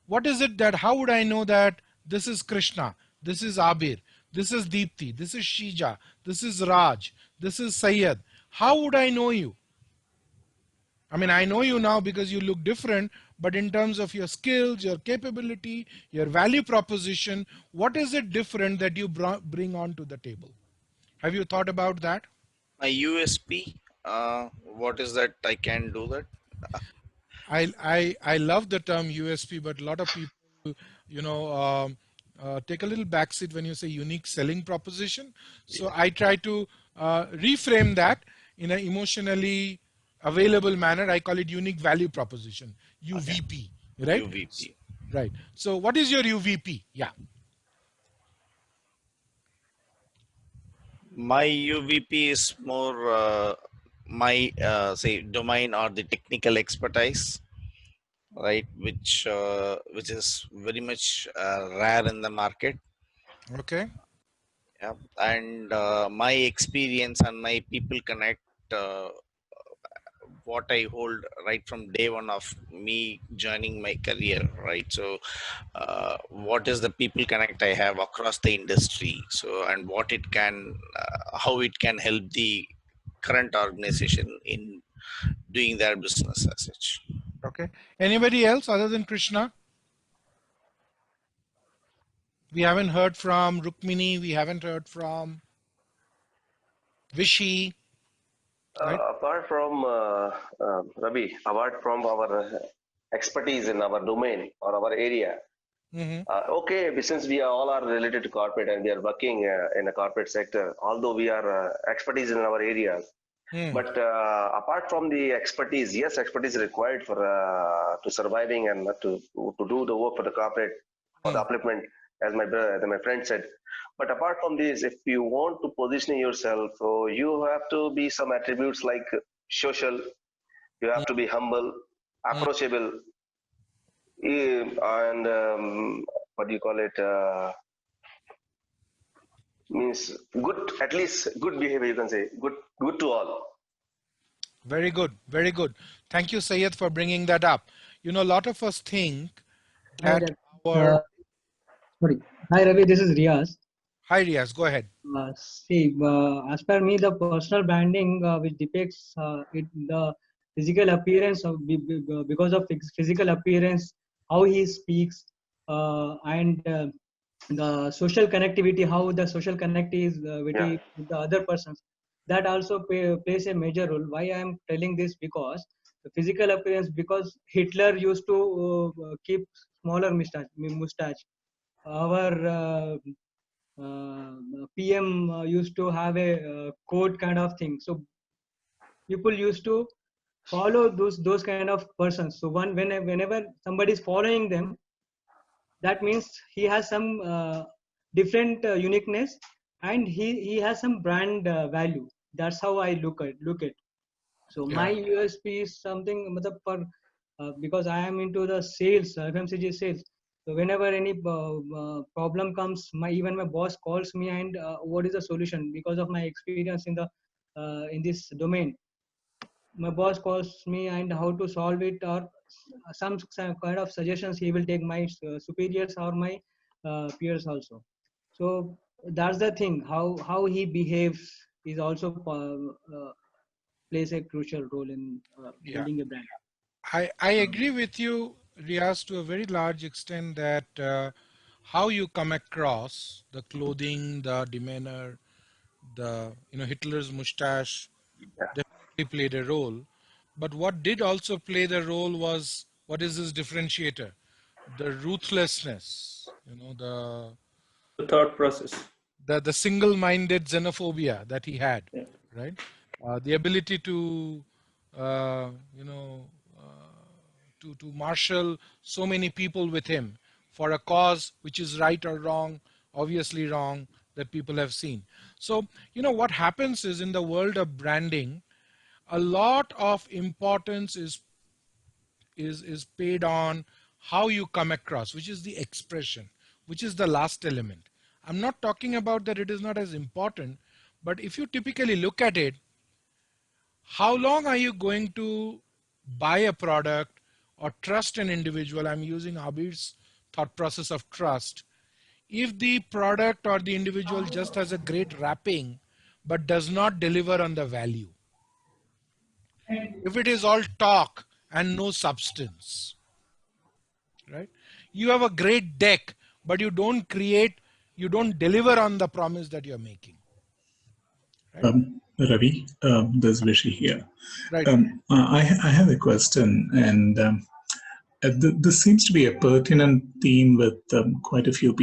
What is it that, how would I know that this is Krishna, this is Abir, this is Deepthi, this is Shija, this is Raj, this is Syed? How would I know you? I mean, I know you now because you look different, but in terms of your skills, your capability, your value proposition, what is it different that you bring onto the table? Have you thought about that? My USP, what is that I can do that? I love the term USP, but a lot of people, you know, take a little backseat when you say unique selling proposition. So I try to reframe that in an emotionally available manner. I call it unique value proposition, Okay. UVP, right? UVP. Right. So what is your UVP? Yeah. My UVP is more my say domain or the technical expertise, right? Which is very much rare in the market. Okay. Yeah. And my experience and my people connect, what I hold right from day one of me joining my career, right? So, what is the people connect I have across the industry? So, and what it can, how it can help the current organization in doing their business as such. Okay. Anybody else other than Krishna? We haven't heard from Rukmini. We haven't heard from Vishy. Right. Apart from Ravi, apart from our expertise in our domain or our area, Mm-hmm. okay, since we are all are related to corporate and we are working in a corporate sector, although we are expertise in our areas, but apart from the expertise, yes, expertise is required for to surviving and to do the work for the corporate for the upliftment, as my friend said. But apart from this, if you want to position yourself, so you have to be some attributes like social. You have to be humble, approachable, and what do you call it? Means good, at least good behavior. You can say good to all. Very good. Very good. Thank you, Sayed, for bringing that up. A lot of us think Hi, that Ravi. our. Sorry. Hi, Ravi. This is Riaz. Hi, Riaz, go ahead. As per me, the personal branding which depicts the physical appearance because of physical appearance, how he speaks, and the social connectivity, how the social connectivity is Yeah. with the other persons. That also plays a major role. Why I am telling this? Because the physical appearance, because Hitler used to keep smaller mustache. Our PM used to have a code kind of thing. So people used to follow those kind of persons. So whenever somebody is following them, that means he has some different uniqueness, and he has some brand value. That's how I look at. So my Yeah. USP is something matlab, because I am into the sales, FMCG sales. So whenever any problem comes, even my boss calls me, and what is the solution? Because of my experience in this domain, my boss calls me and how to solve it, or some kind of suggestions he will take my superiors or my peers also. So that's the thing. How he behaves is also plays a crucial role in Yeah. building a brand. I agree with you, Riaz, to a very large extent that how you come across, the clothing, the demeanor, the Hitler's mustache definitely played a role. But what did also play the role was, what is this differentiator? The ruthlessness, The thought process. the single-minded xenophobia that he had, Yeah. right? The ability to uh, you know to marshal so many people with him for a cause which is right or wrong, obviously wrong, that people have seen. So what happens is, in the world of branding, a lot of importance is paid on how you come across, which is the expression, which is the last element. I'm not talking about that it is not as important, but if you typically look at it, how long are you going to buy a product or trust an individual? I'm using Abir's thought process of trust. If the product or the individual just has a great wrapping but does not deliver on the value, if it is all talk and no substance, right? You have a great deck, but you don't deliver on the promise that you're making, right? Ravi, there's Rishi here. Right. I have a question, and this seems to be a pertinent theme with quite a few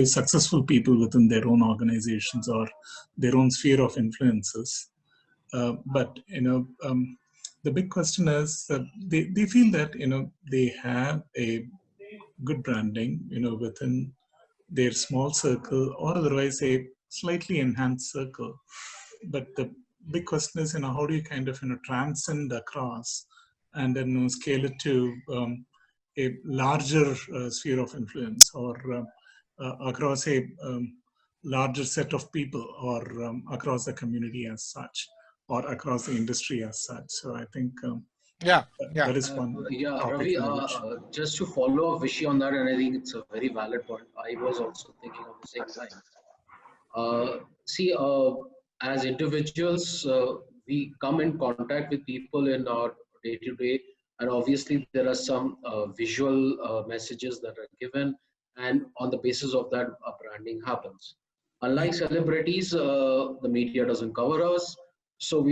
successful people within their own organizations or their own sphere of influences. But the big question is they feel that they have a good branding within their small circle or otherwise a slightly enhanced circle. But the big question is, how do you kind of transcend across and then scale it to a larger sphere of influence, or across a larger set of people, or across the community as such, or across the industry as such. So I think Yeah, yeah. that is one Yeah, topic Ravi, in which. just to follow up Vishy on that, and I think it's a very valid point. I was also thinking of the same line. See, as individuals, we come in contact with people in our day to day, and obviously there are some visual messages that are given, and on the basis of that, branding happens. Unlike celebrities, the media doesn't cover us, so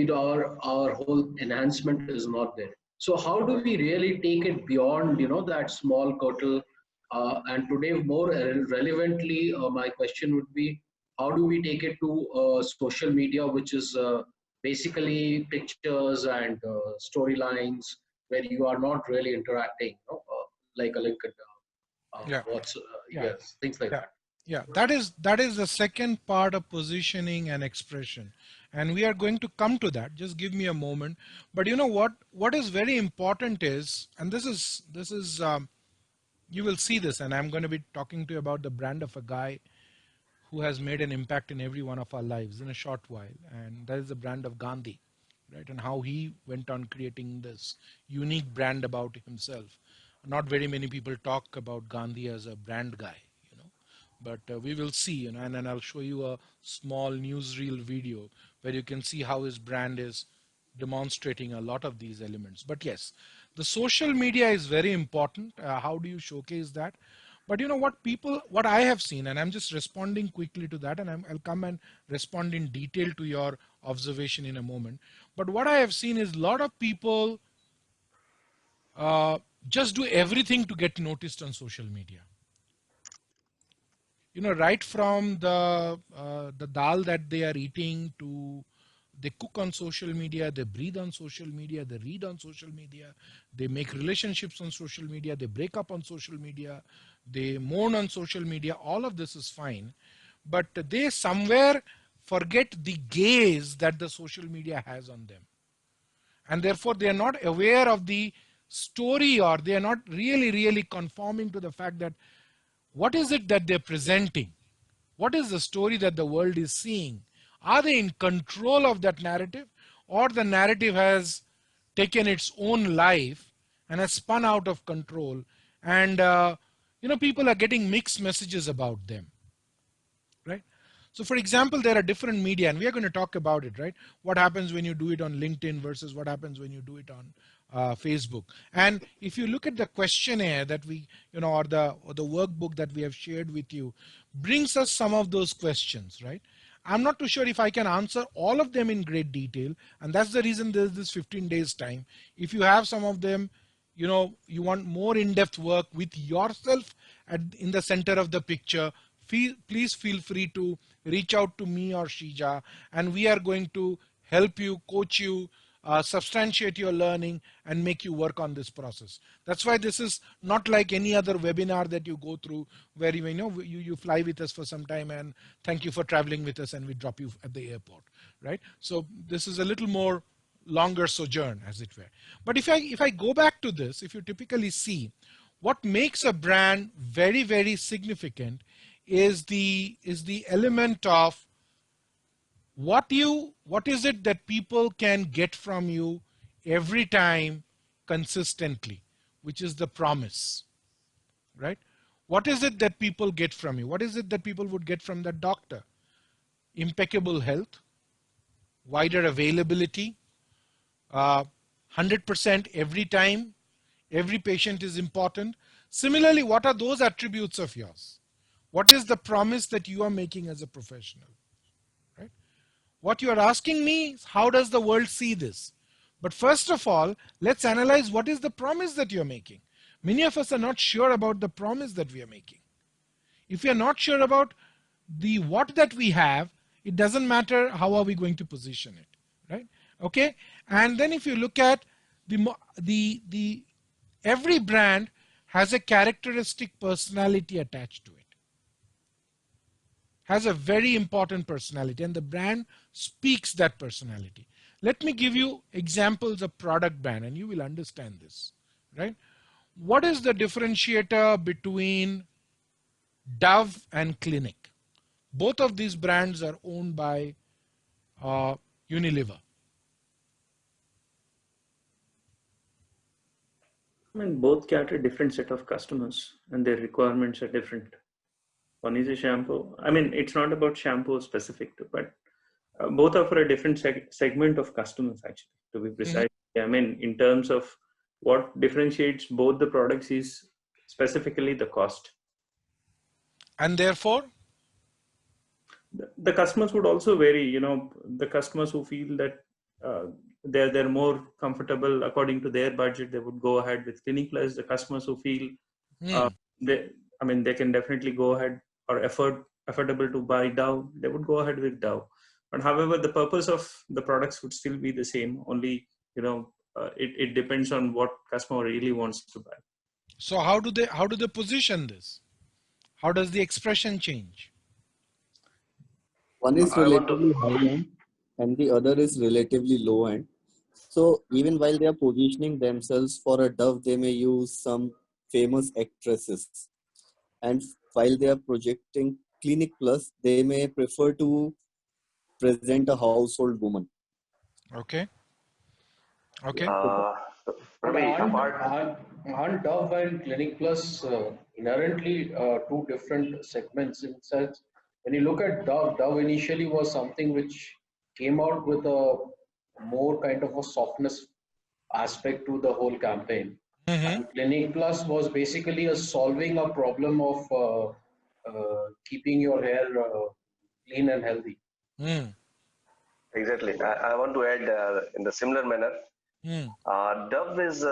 our whole enhancement is not there. So how do we really take it beyond that small curtain? And today, more relevantly, my question would be, how do we take it to social media, which is basically pictures and storylines where you are not really interacting, like a LinkedIn, Yeah. what's Yeah. yes, things like Yeah. that. Yeah, that is the second part of positioning and expression, and we are going to come to that. Just give me a moment. But what is very important is, and this is you will see this, and I'm going to be talking to you about the brand of a guy who has made an impact in every one of our lives in a short while, and that is the brand of Gandhi, right? And how he went on creating this unique brand about himself. Not very many people talk about Gandhi as a brand guy, but we will see, and then I'll show you a small newsreel video where you can see how his brand is demonstrating a lot of these elements. But yes, the social media is very important. How do you showcase that? But what I have seen, and I'm just responding quickly to that, and I'll come and respond in detail to your observation in a moment. But what I have seen is a lot of people just do everything to get noticed on social media. Right from the dal that they are eating to they cook on social media, they breathe on social media, they read on social media, they make relationships on social media, they break up on social media, they mourn on social media. All of this is fine, but they somewhere forget the gaze that the social media has on them, and therefore they are not aware of the story, or they are not really conforming to the fact that what is it that they're presenting? What is the story that the world is seeing? Are they in control of that narrative, or the narrative has taken its own life and has spun out of control, and people are getting mixed messages about them, right? So for example, there are different media, and we are going to talk about it, right? What happens when you do it on LinkedIn versus what happens when you do it on Facebook. And if you look at the questionnaire that we, or the workbook that we have shared with you, brings us some of those questions, right? I'm not too sure if I can answer all of them in great detail, and that's the reason there's this 15 days time. If you have some of them, you want more in-depth work with yourself in the center of the picture, please feel free to reach out to me or Shija, and we are going to help you, coach you, substantiate your learning, and make you work on this process. That's why this is not like any other webinar that you go through where you fly with us for some time and thank you for traveling with us and we drop you at the airport, right? So this is a little more longer sojourn, as it were. But if I go back to this, if you typically see what makes a brand very significant is the element of what is it that people can get from you every time consistently, which is the promise, right? What is it that people get from you? What is it that people would get from that doctor? Impeccable health, wider availability, 100% every time, every patient is important. Similarly, what are those attributes of yours? What is the promise that you are making as a professional? Right? What you are asking me is, how does the world see this? But first of all, let's analyze what is the promise that you're making. Many of us are not sure about the promise that we are making. If we are not sure about the what that we have, it doesn't matter how are we going to position it, right? Okay, and then if you look at the every brand has a characteristic personality attached to it, has a very important personality, and the brand speaks that personality. Let me give you examples of product brand and you will understand this, right? What is the differentiator between Dove and Clinic? Both of these brands are owned by Unilever. I mean, both cater different set of customers and their requirements are different. One is a shampoo. I mean, it's not about shampoo specific, but both offer a different segment of customers, actually, to be precise. I mean, in terms of what differentiates both the products is specifically the cost. And therefore? The customers would also vary. The customers who feel that they're more comfortable according to their budget, they would go ahead with Clinic Plus. The customers who feel they can definitely go ahead or affordable to buy Dove, they would go ahead with Dove. But however, the purpose of the products would still be the same. Only it depends on what customer really wants to buy. So how do they position this? How does the expression change? One is relatively high end and the other is relatively low end. So even while they are positioning themselves for a Dove, they may use some famous actresses. And while they are projecting Clinic Plus, they may prefer to present a household woman. Okay. Okay. Ravi, apart. And Dove and Clinic Plus inherently two different segments. In sense, when you look at Dove, Dove initially was something which came out with a more kind of a softness aspect to the whole campaign. Mm-hmm. And Clinic Plus was basically a solving a problem of keeping your hair clean and healthy. Mm. Exactly. I want to add in the similar manner. Mm. Dove is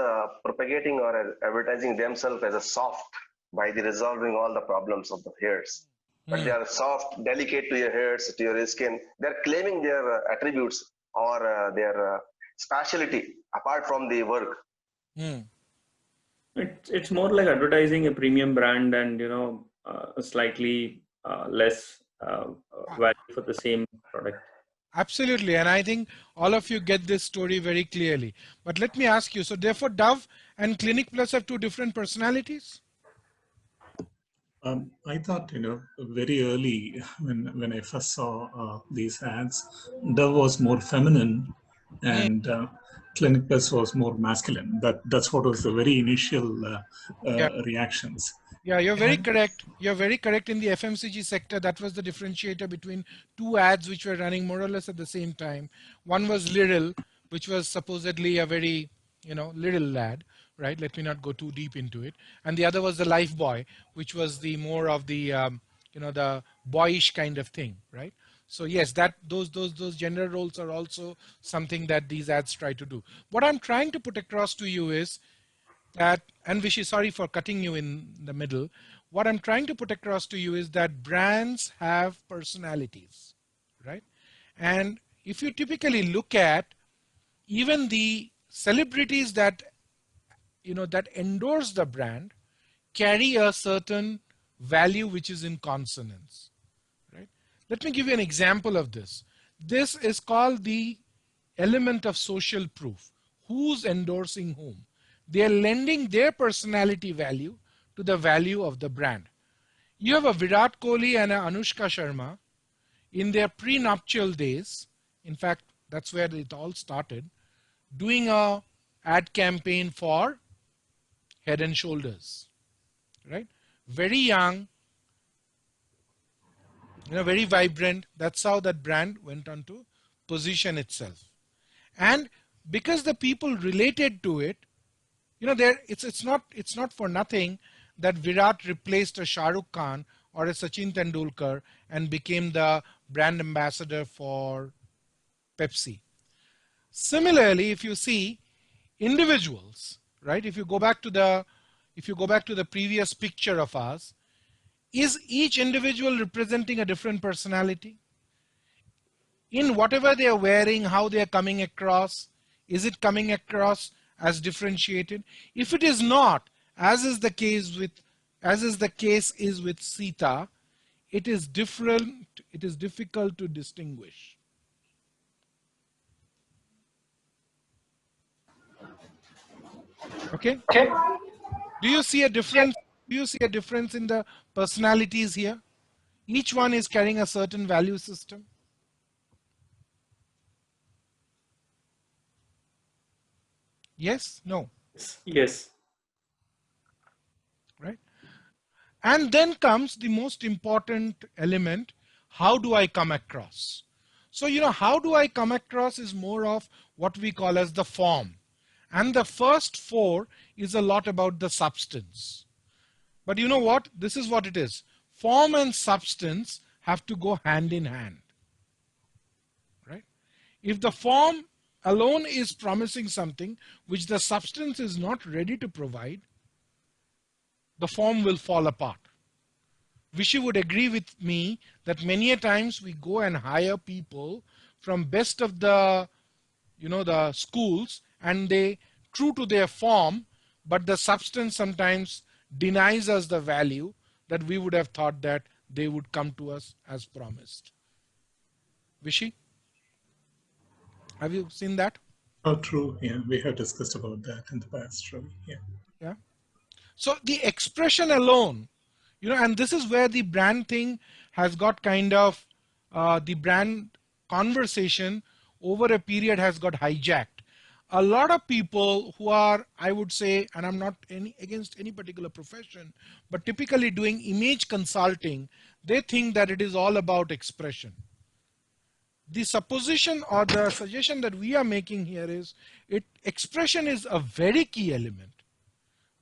propagating or advertising themselves as a soft by the resolving all the problems of the hairs. But they Mm. are soft, delicate to your hairs, to your skin. They're claiming their attributes or their specialty apart from the work. Mm. It's more like advertising a premium brand and slightly less value for the same product. Absolutely, and I think all of you get this story very clearly. But let me ask you, so therefore Dove and Clinic Plus have two different personalities? I thought, very early when I first saw these ads, Dove was more feminine, Mm. and Clinic Plus was more masculine. That's what was the very initial Yeah. reactions. Yeah, you're very And correct. You're very correct. In the FMCG sector, that was the differentiator between two ads which were running more or less at the same time. One was Liril, which was supposedly a very, little lad, right? Let me not go too deep into it. And the other was the Life Boy, which was the more of the, the boyish kind of thing, right? So yes, that those gender roles are also something that these ads try to do. What I'm trying to put across to you is that, and Vishy, sorry for cutting you in the middle. What I'm trying to put across to you is that brands have personalities, right? And if you typically look at even the celebrities that that endorse the brand carry a certain value which is in consonance, right? Let me give you an example of this. This is called the element of social proof. Who's endorsing whom? They are lending their personality value to the value of the brand. You have a Virat Kohli and a Anushka Sharma in their prenuptial days. In fact, that's where it all started, doing a ad campaign for Head and Shoulders, right? Very young, very vibrant. That's how that brand went on to position itself. And because the people related to it, there it's not for nothing that Virat replaced a Shah Rukh Khan or a Sachin Tendulkar and became the brand ambassador for Pepsi. Similarly, if you see individuals, right? If you go back to the previous picture of us, is each individual representing a different personality? In whatever they are wearing, how they are coming across, is it coming across as differentiated? If it is not, as is the case with Sita, it is different, it is difficult to distinguish. Okay? Okay. Do you see a difference? Do you see a difference in the personalities here? Each one is carrying a certain value system. Yes? No? Yes. Right? And then comes the most important element. How do I come across? So, how do I come across is more of what we call as the form. And the first four is a lot about the substance. But you know what? This is what it is. Form and substance have to go hand in hand. Right? If the form alone is promising something which the substance is not ready to provide, the form will fall apart. Vishy would agree with me that many a times we go and hire people from best of the schools, and they true to their form, but the substance sometimes denies us the value that we would have thought that they would come to us as promised. Vishy, have you seen that? oh, true. Yeah, we have discussed about that in the past, Ravi. Yeah. Yeah. So the expression alone, and this is where the brand thing has got kind of the brand conversation over a period has got hijacked. a lot of people who are, I would say, and I'm not against any particular profession, but typically doing image consulting, they think that it is all about expression. The supposition or the suggestion that we are making here is expression is a very key element,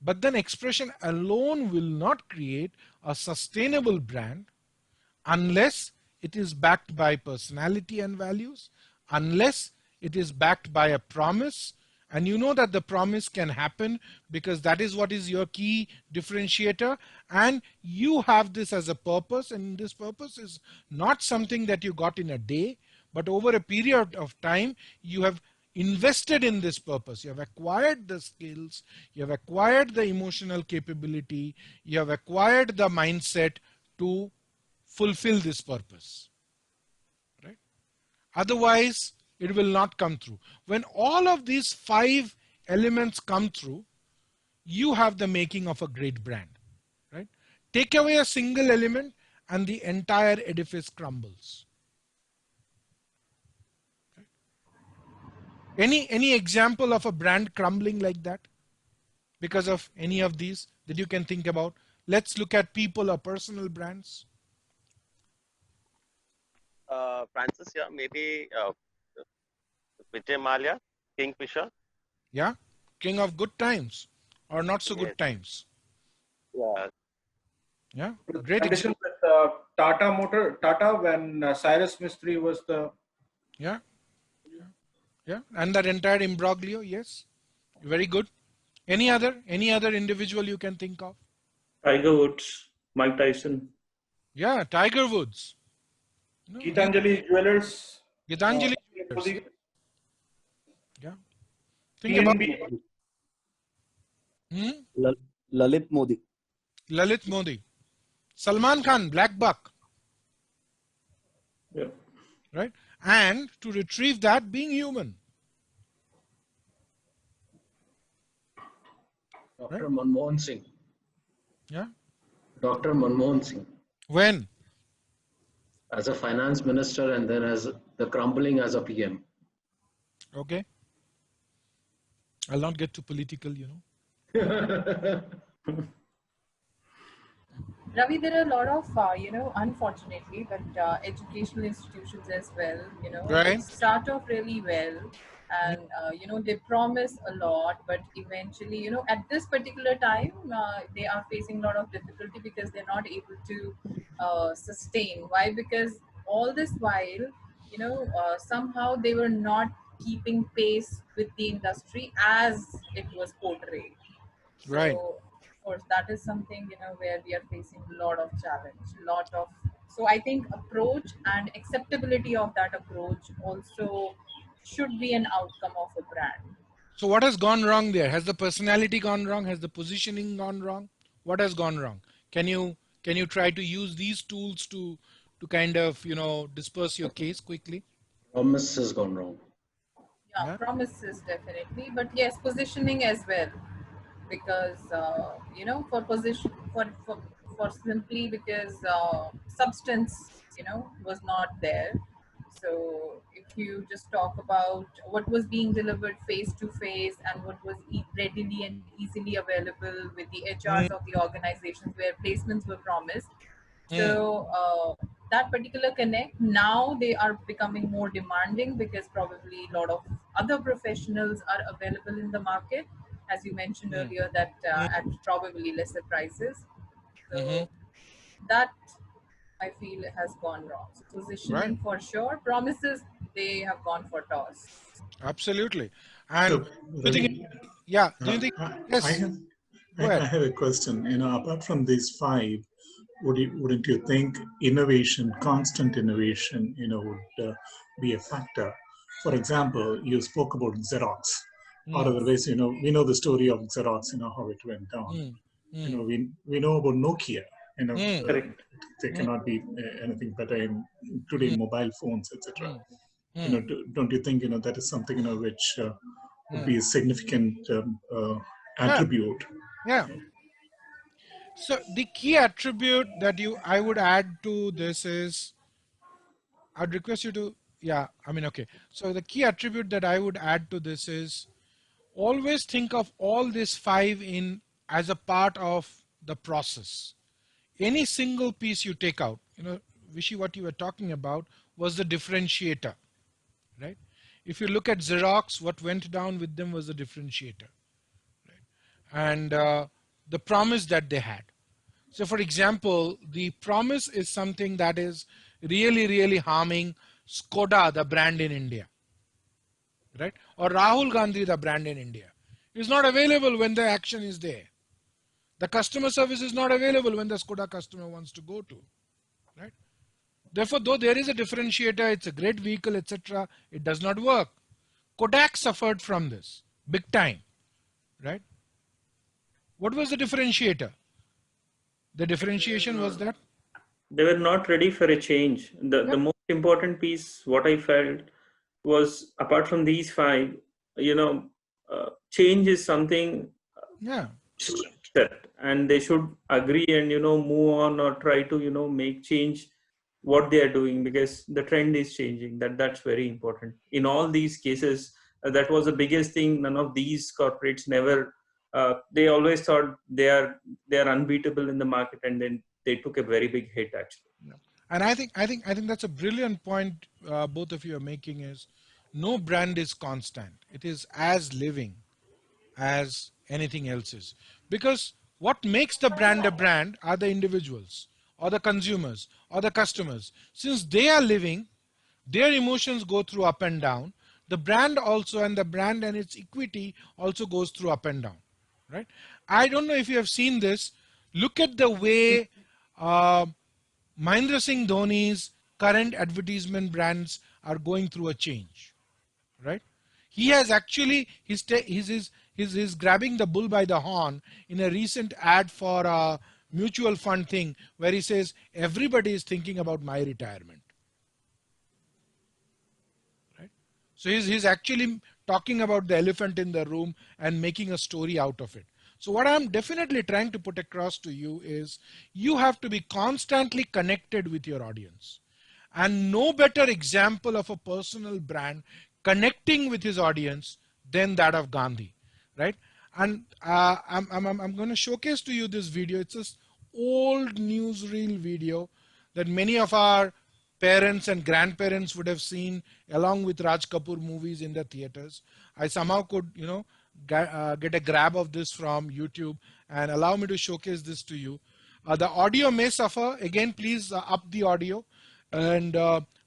but then expression alone will not create a sustainable brand unless it is backed by personality and values, unless it is backed by a promise. And you know that the promise can happen because that is what is your key differentiator. And you have this as a purpose, and this purpose is not something that you got in a day, but over a period of time, you have invested in this purpose. You have acquired the skills, you have acquired the emotional capability, you have acquired the mindset to fulfill this purpose, right? Otherwise it will not come through. When all of these 5 elements come through, you have the making of a great brand, right? Take away a single element and the entire edifice crumbles. Any example of a brand crumbling like that because of any of these that you can think about? Let's look at people or personal brands. Francis here, maybe Vijay Malia, Kingfisher. Yeah, king of good times or not so Yes. good times. Yeah. Yeah, great Addition example. with Tata when Cyrus Mistry was the. Yeah, yeah, and that entire imbroglio. Yes, very good. Any other individual you can think of? Tiger Woods, Mike Tyson. Yeah, Tiger Woods. No, Gitanjali Jewelers. Gitanjali Jewelers. Modi. Yeah. Think PNB. about Lalit Modi. Lalit Modi. Salman Khan, Black Buck. Yeah. Right? And to retrieve that, being human. Dr. Manmohan Singh. Yeah. Dr. Manmohan Singh. When? As a finance minister and then as the crumbling as a PM. Okay. I'll not get too political, you know. Ravi, there are a lot of, unfortunately, but educational institutions as well, Right. they start off really well and, they promise a lot, but eventually, at this particular time, they are facing a lot of difficulty because they're not able to sustain. Why? Because all this while, somehow they were not keeping pace with the industry as it was portrayed. Right. So of course that is something where we are facing a lot of challenge, so I think approach and acceptability of that approach also should be an outcome of a brand. So what has gone wrong there? Has the personality gone wrong? Has the positioning gone wrong? What has gone wrong? Can you try to use these tools to kind of disperse your case quickly? Promise has gone wrong. Yeah, promises definitely, but yes, positioning as well, because for position for simply because substance was not there. So if you just talk about what was being delivered face to face and what was readily and easily available with the HRs of the organizations where placements were promised, so that particular connect, now they are becoming more demanding because probably a lot of other professionals are available in the market, as you mentioned earlier, that at probably lesser prices. So that I feel has gone wrong. So positioning Right. for sure, promises they have gone for toss. Absolutely. And So, Ravi, do you think? Yes. I have a question. Apart from these 5, wouldn't you think innovation, constant innovation, would be a factor? For example, you spoke about Xerox, or otherwise, we know the story of Xerox, how it went down. We know about Nokia. Correct. They cannot be anything better in today mobile phones, etc. Don't you think that is something which would be a significant attribute? Yeah. So the key attribute that I would add to this is, I'd request you to, okay. So the key attribute that I would add to this is always think of all these 5 in as a part of the process. Any single piece you take out, Vishy, what you were talking about was the differentiator, right? If you look at Xerox, what went down with them was the differentiator, right? And the promise that they had. So for example, the promise is something that is really, really harming Skoda, the brand in India, right? Or Rahul Gandhi, the brand in India. Is not available when the action is there. The customer service is not available when the Skoda customer wants to go to, right? Therefore, though there is a differentiator, it's a great vehicle, etc., it does not work. Kodak suffered from this big time, right? What was the differentiator? The differentiation was that they were not ready for a change. The most important piece, what I felt, was apart from these 5, change is something that, and they should agree and move on or try to make change what they are doing, because the trend is changing. That's very important in all these cases. That was the biggest thing. None of these corporates never they always thought they are unbeatable in the market, and then they took a very big hit actually. And I think that's a brilliant point both of you are making, is no brand is constant. It is as living as anything else is. Because what makes the brand a brand are the individuals or the consumers or the customers. Since they are living, their emotions go through up and down. The brand also, and the brand and its equity also goes through up and down, right? I don't know if you have seen this. Look at the way Mahendra Singh Dhoni's current advertisement brands are going through a change, right? He has actually, he's grabbing the bull by the horn in a recent ad for a mutual fund thing where he says, everybody is thinking about my retirement, right? So he's actually talking about the elephant in the room and making a story out of it. So what I'm definitely trying to put across to you is you have to be constantly connected with your audience. And no better example of a personal brand connecting with his audience than that of Gandhi, right? And I'm going to showcase to you this video. It's this old newsreel video that many of our parents and grandparents would have seen along with Raj Kapoor movies in the theaters. I somehow could, get a grab of this from YouTube and allow me to showcase this to you. The audio may suffer. Again, please up the audio and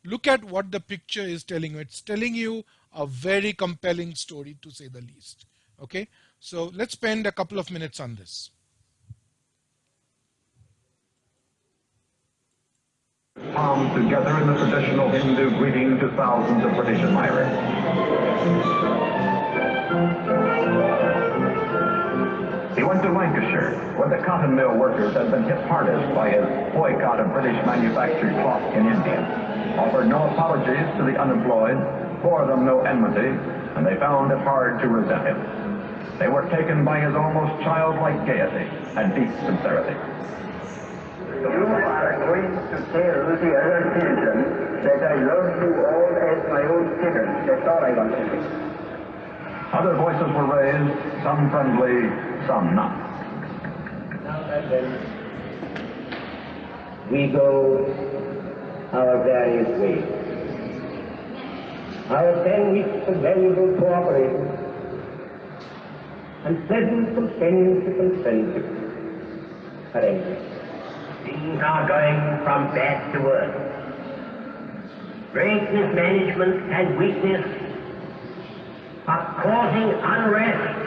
look at what the picture is telling you. It's telling you a very compelling story, to say the least. Okay, so let's spend a couple of minutes on this. Palms together in the traditional Hindu greeting to thousands of British admirers. He went to Lancashire, where the cotton mill workers had been hit hardest by his boycott of British manufactured cloth in India, offered no apologies to the unemployed, bore them no enmity, and they found it hard to resent him. They were taken by his almost childlike gaiety and deep sincerity. You are going to tell the other citizens that I love you all as my own children. That's all I want to say. Other voices were raised, some friendly, some not. Now and then, we go our various ways. Our 10 weeks of valuable cooperation and pleasant companionship and friendship are ended. Things are going from bad to worse. Great mismanagement and weakness are causing unrest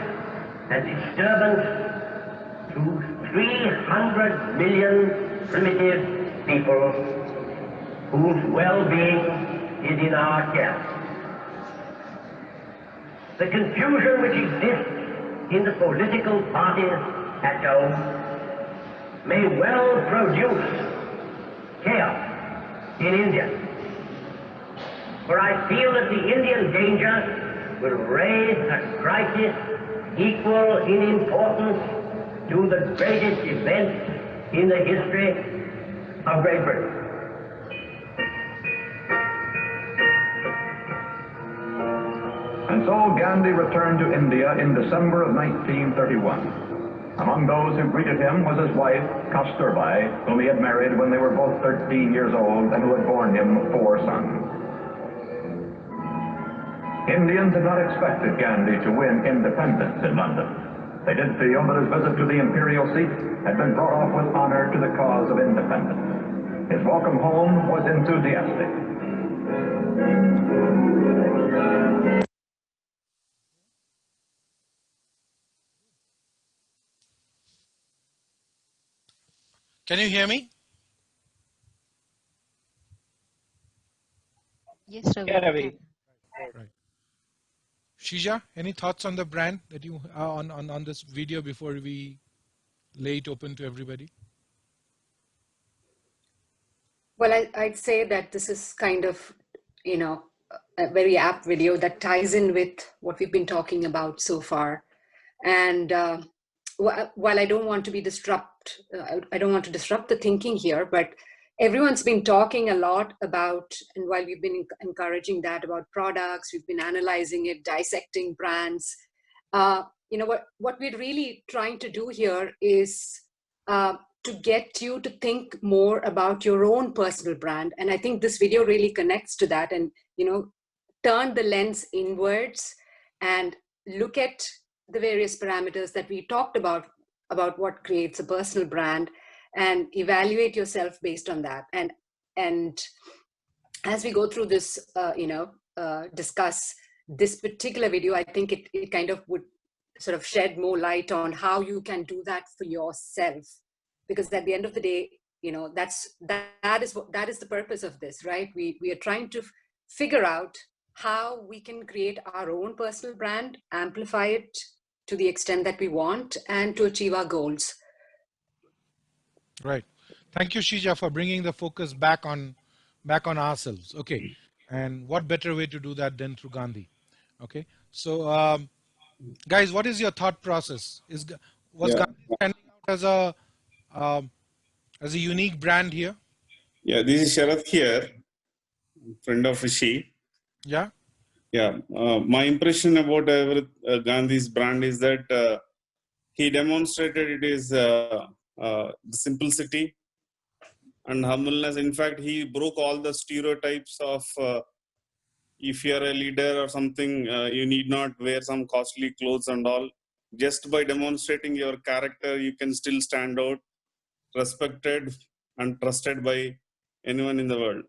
and disturbance to 300 million primitive people whose well-being is in our care. The confusion which exists in the political parties at home may well produce chaos in India. For I feel that the Indian danger will raise a crisis equal in importance to the greatest event in the history of Great Britain. And And so Gandhi returned to India in December of 1931. Among those who greeted him was his wife, Kasturbai, whom he had married when they were both 13 years old and who had borne him 4 sons. Indians had not expected Gandhi to win independence in London. They did feel that his visit to the imperial seat had been brought off with honor to the cause of independence. His welcome home was enthusiastic. Can you hear me? Yes, Ravi. Yeah, Ravi. Right. Shija, any thoughts on the brand that you on this video before we lay it open to everybody? Well, I'd say that this is kind of, a very apt video that ties in with what we've been talking about so far. And while I don't want to I don't want to disrupt the thinking here, but everyone's been talking a lot about, and while we've been encouraging that about products, we've been analyzing it, dissecting brands. What we're really trying to do here is to get you to think more about your own personal brand. And I think this video really connects to that, and turn the lens inwards and look at the various parameters that we talked about what creates a personal brand, and evaluate yourself based on that. And as we go through this, discuss this particular video, I think it kind of would sort of shed more light on how you can do that for yourself. Because at the end of the day, that is the purpose of this, right? We are trying to figure out how we can create our own personal brand, amplify it to the extent that we want, and to achieve our goals. Right. Thank you, Shija, for bringing the focus back on ourselves. Okay. And what better way to do that than through Gandhi? Okay. So, guys, what is your thought process? Was Gandhi standing out as a unique brand here? Yeah, this is Sharath here, friend of Rishi. Yeah. Yeah, my impression about Gandhi's brand is that he demonstrated it is the simplicity and humbleness. In fact, he broke all the stereotypes of if you are a leader or something, you need not wear some costly clothes and all. Just by demonstrating your character, you can still stand out, respected and trusted by anyone in the world.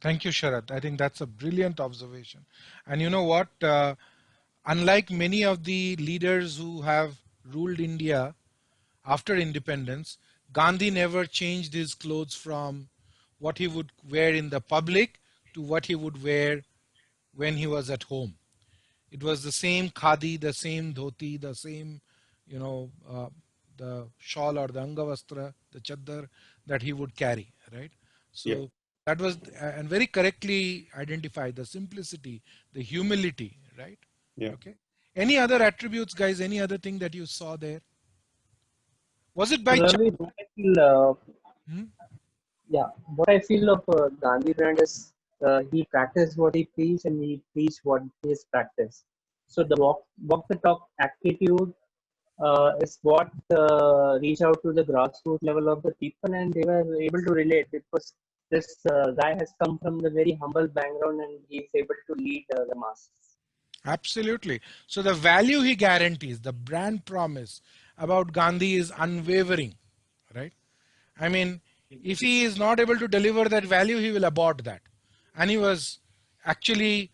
Thank you, Sharath. I think that's a brilliant observation. And you know what? Unlike many of the leaders who have ruled India after independence, Gandhi never changed his clothes from what he would wear in the public to what he would wear when he was at home. It was the same khadi, the same dhoti, the same, the shawl or the angavastra, the chaddar that he would carry, right? So yeah. That was, and very correctly identified, the simplicity, the humility, right? Yeah. Okay. Any other attributes, guys? Any other thing that you saw there? Was it by Ravi, what I feel, yeah, what I feel of Gandhi brand is he practiced what he preached and he preached what he has practiced. So the walk the talk attitude is what reach out to the grassroots level of the people, and they were able to relate because this guy has come from the very humble background and he is able to lead the masses. Absolutely. So the value he guarantees, the brand promise about Gandhi is unwavering, right? I mean, if he is not able to deliver that value, he will abort that. And actually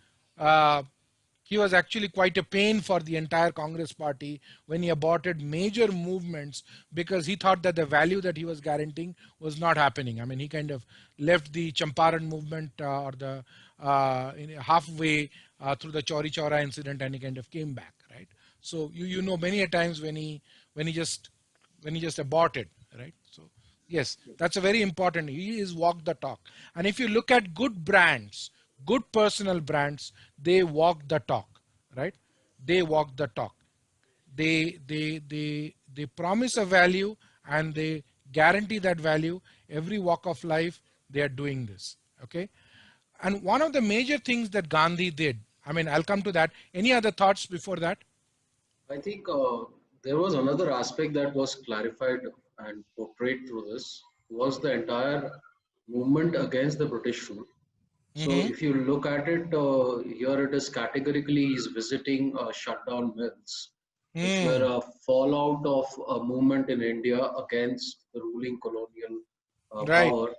he was actually quite a pain for the entire Congress party when he aborted major movements because he thought that the value that he was guaranteeing was not happening. I mean, he kind of left the Champaran movement or the halfway through the Chauri Chaura incident, and he kind of came back, right? So you know many a times when he just aborted, right? So yes, that's a very important. He is walk the talk. And if you look at good brands, good personal brands, they walk the talk, right? They walk the talk. They promise a value and they guarantee that value. Every walk of life, they are doing this. Okay. And one of the major things that Gandhi did, I mean, I'll come to that. Any other thoughts before that? I think there was another aspect that was clarified and portrayed through this was the entire movement against the British rule. So Mm-hmm. if you look at it, here it is categorically is visiting shutdown mills, which were Mm. a fallout of a movement in India against the ruling colonial Right, power.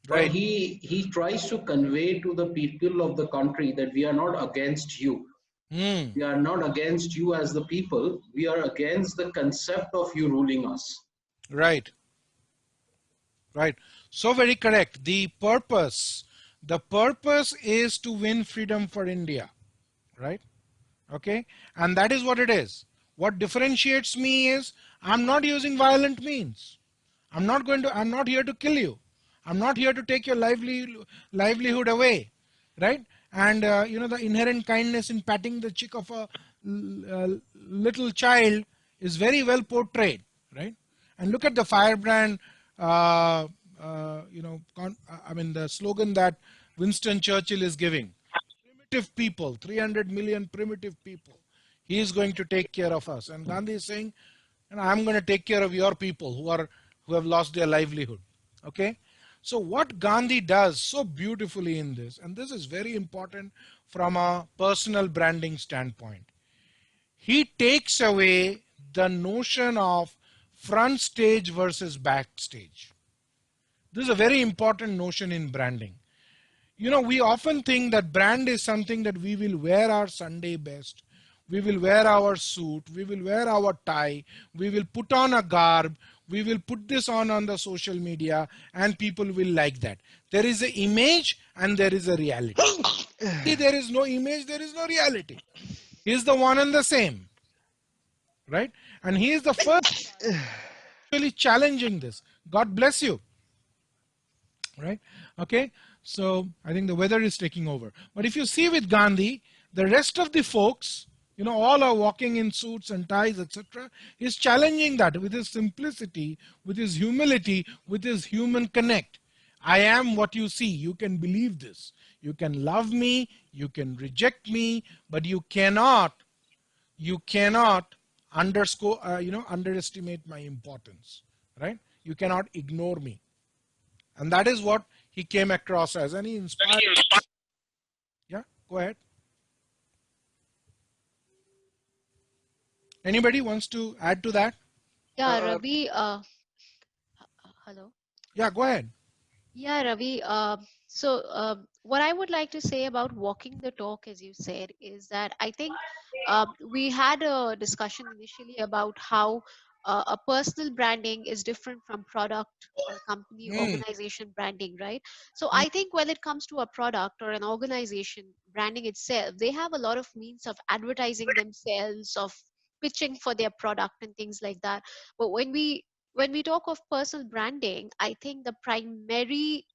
But right. he tries to convey to the people of the country that we are not against you. Mm. We are not against you as the people. We are against the concept of you ruling us. Right, right. So very correct. The purpose is to win freedom for India, right? Okay, and that is what it is. What differentiates me is I'm not using violent means. I'm not here to kill you. I'm not here to take your livelihood away, right? And the inherent kindness in patting the cheek of a little child is very well portrayed, right? And look at the firebrand, I mean, the slogan that Winston Churchill is giving: primitive people, 300 million primitive people. He is going to take care of us. And Gandhi is saying, I'm going to take care of your people who have lost their livelihood. Okay? So what Gandhi does so beautifully in this, and this is very important from a personal branding standpoint, he takes away the notion of front stage versus backstage. This is a very important notion in branding. We often think that brand is something that we will wear our Sunday best, we will wear our suit, we will wear our tie, we will put on a garb, we will put this on the social media, and people will like that. There is an image and there is a reality. There is no image, there is no reality. He is the one and the same, right? And he is the first actually challenging this. God bless you. Right? Okay, so I think the weather is taking over. But if you see with Gandhi, the rest of the folks, all are walking in suits and ties, etc. He's challenging that with his simplicity, with his humility, with his human connect. I am what you see. You can believe this. You can love me, you can reject me, but you cannot underestimate my importance, right? You cannot ignore me. And that is what he came across as, and he inspired. Yeah, go ahead. Anybody wants to add to that? Yeah, Ravi. Hello. Yeah, go ahead. Yeah, Ravi. What I would like to say about walking the talk, as you said, is that I think we had a discussion initially about how a personal branding is different from product or company Mm. organization branding, right? So Mm. I think when it comes to a product or an organization branding itself, they have a lot of means of advertising themselves, of pitching for their product and things like that. But when we talk of personal branding, I think the primary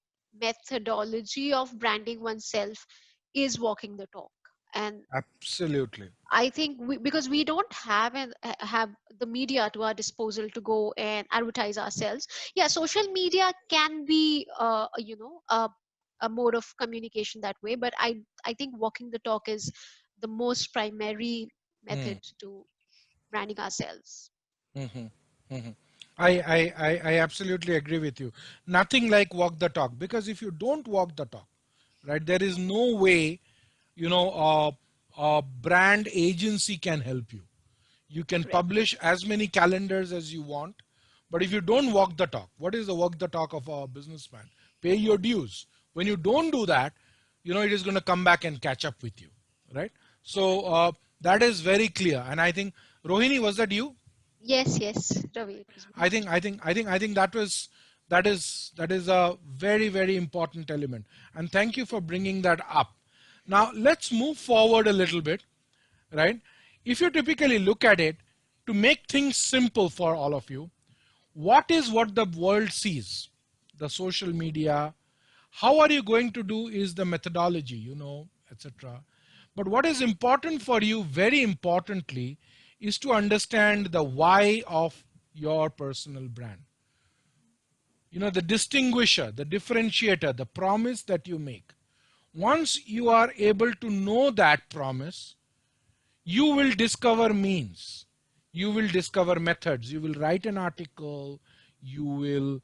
methodology of branding oneself is walking the talk. And Absolutely. I think because we don't have the media to our disposal to go and advertise ourselves. Yeah, social media can be a mode of communication that way, but I think walking the talk is the most primary method Mm. to branding ourselves. Mhm. Mhm. I absolutely agree with you. Nothing like walk the talk, because if you don't walk the talk, right, there is no way, a brand agency can help you. You can Correct. publish as many calendars as you want, but if you don't walk the talk, what is the walk the talk of a businessman? Pay your dues. When you don't do that, it is going to come back and catch up with you, right? So that is very clear. And I think, Rohini, was that you? Yes, yes, Ravi, it was me. I think that is a very, very important element. And thank you for bringing that up. Now let's move forward a little bit, right? If you typically look at it, to make things simple for all of you, what the world sees, the social media, how are you going to do is the methodology, etc. But what is important for you, very importantly, is to understand the why of your personal brand. The distinguisher, the differentiator, the promise that you make. Once you are able to know that promise, you will discover means, you will discover methods, you will write an article, you will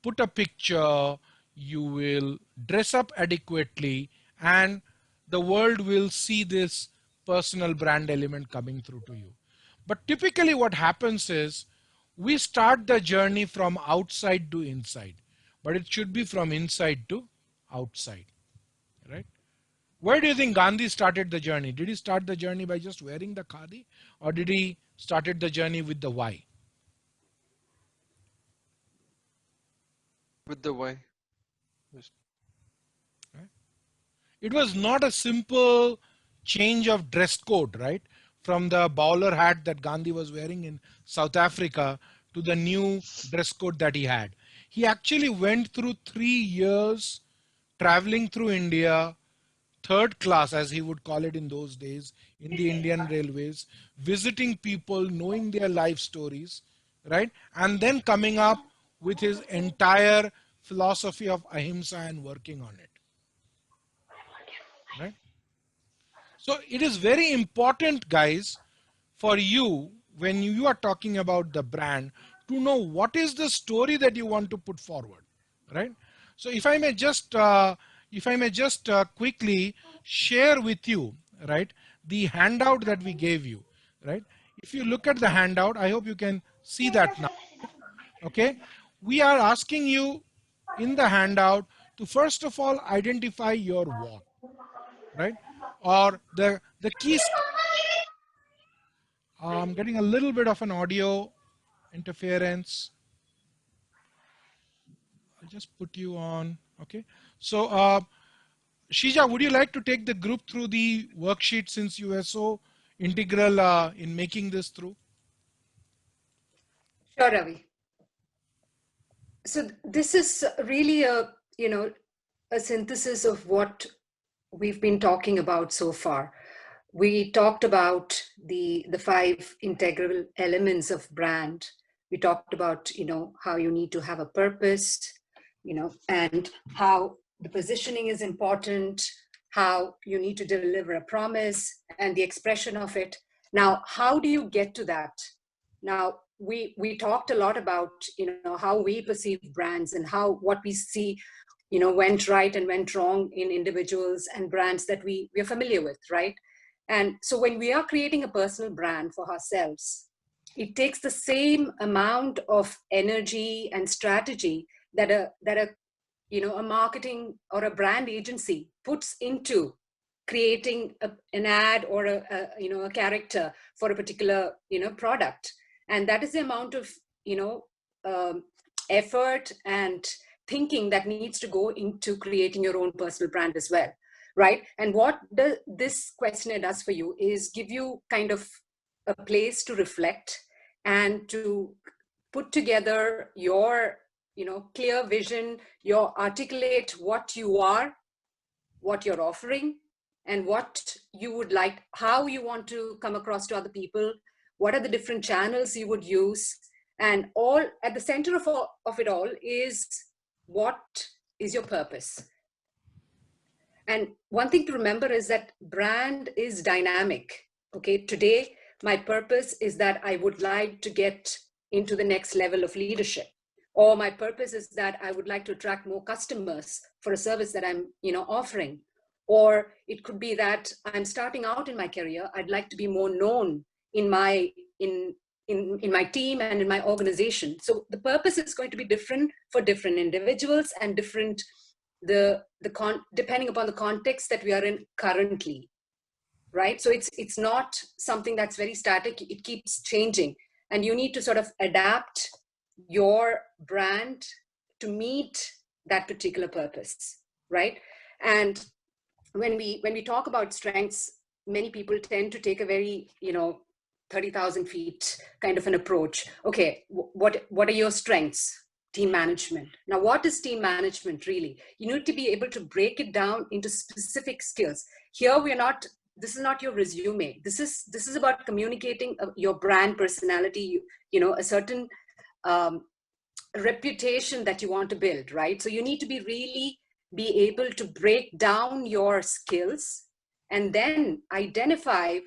put a picture, you will dress up adequately, and the world will see this personal brand element coming through to you. But typically what happens is we start the journey from outside to inside, but it should be from inside to outside, right? Where do you think Gandhi started the journey? Did he start the journey by just wearing the khadi, or did he started the journey with the why? With the why. Yes. It was not a simple change of dress code, right? From the bowler hat that Gandhi was wearing in South Africa to the new dress code that he had. He actually went through 3 years traveling through India, third class, as he would call it in those days, in the Indian Railways, visiting people, knowing their life stories, right? And then coming up with his entire philosophy of ahimsa and working on it, right? So it is very important, guys, for you when you are talking about the brand to know what is the story that you want to put forward, right? So if I may just quickly share with you, right, the handout that we gave you, right? If you look at the handout, I hope you can see that now. Okay, we are asking you in the handout to first of all identify your what, right? Or the key. I'm getting a little bit of an audio interference. I'll just put you on. Okay. So, Shija, would you like to take the group through the worksheet since you were so integral in making this through? Sure, Ravi. So this is really a synthesis of what we've been talking about so far. We talked about the 5 integral elements of brand. We talked about, how you need to have a purpose, and how the positioning is important, how you need to deliver a promise and the expression of it. Now, how do you get to that? Now, we talked a lot about, how we perceive brands and how what we see, went right and went wrong in individuals and brands that we're familiar with, right? And so when we are creating a personal brand for ourselves, it takes the same amount of energy and strategy that a marketing or a brand agency puts into creating an ad or a character for a particular product. And that is the amount of effort and thinking that needs to go into creating your own personal brand as well, right? And what this questionnaire does for you is give you kind of a place to reflect and to put together your clear vision, your articulate what you are, what you're offering, and what you would like, how you want to come across to other people, what are the different channels you would use, and all at the center of it all is what is your purpose. And one thing to remember is that brand is dynamic. Okay, today my purpose is that I would like to get into the next level of leadership, or my purpose is that I would like to attract more customers for a service that I'm offering, or it could be that I'm starting out in my career, I'd like to be more known in my team and in my organization. So the purpose is going to be different for different individuals and different depending upon the context that we are in currently, right? So it's not something that's very static. It keeps changing, and you need to sort of adapt your brand to meet that particular purpose, right? And when we talk about strengths, many people tend to take a very 30,000 feet kind of an approach. Okay, what are your strengths? Team management. Now, what is team management really? You need to be able to break it down into specific skills. Here, this is not your resume. This is about communicating your brand personality, a certain reputation that you want to build, right? So you need to be really be able to break down your skills and then identify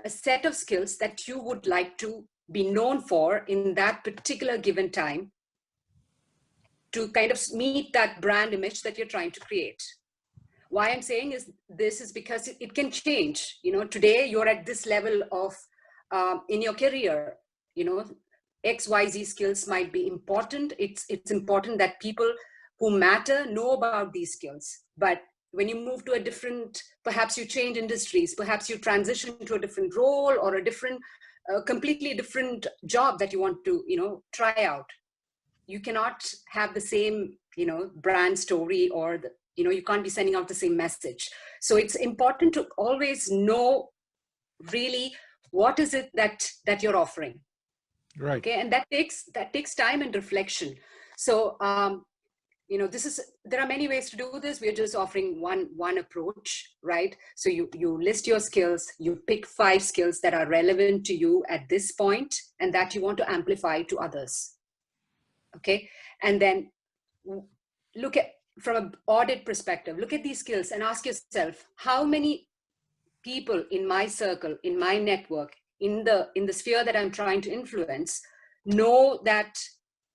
a set of skills that you would like to be known for in that particular given time to kind of meet that brand image that you're trying to create. Why I'm saying is this is because it can change. You know, today you're at this level of in your career, you know, XYZ skills might be important. It's important that people who matter know about these skills. But when you move to a different, perhaps you change industries, perhaps you transition to a different role or a different, completely different job that you want to, you know, try out. You cannot have the same, you know, brand story or the, you know, you can't be sending out the same message. So it's important to always know really what is it that you're offering. Right. Okay, and that takes time and reflection. So you know, there are many ways to do this. We're just offering one approach, right? So you list your skills, you pick 5 skills that are relevant to you at this point and that you want to amplify to others. Okay, and then look at, from an audit perspective, look at these skills and ask yourself, how many people in my circle, in my network, in the sphere that I'm trying to influence, know that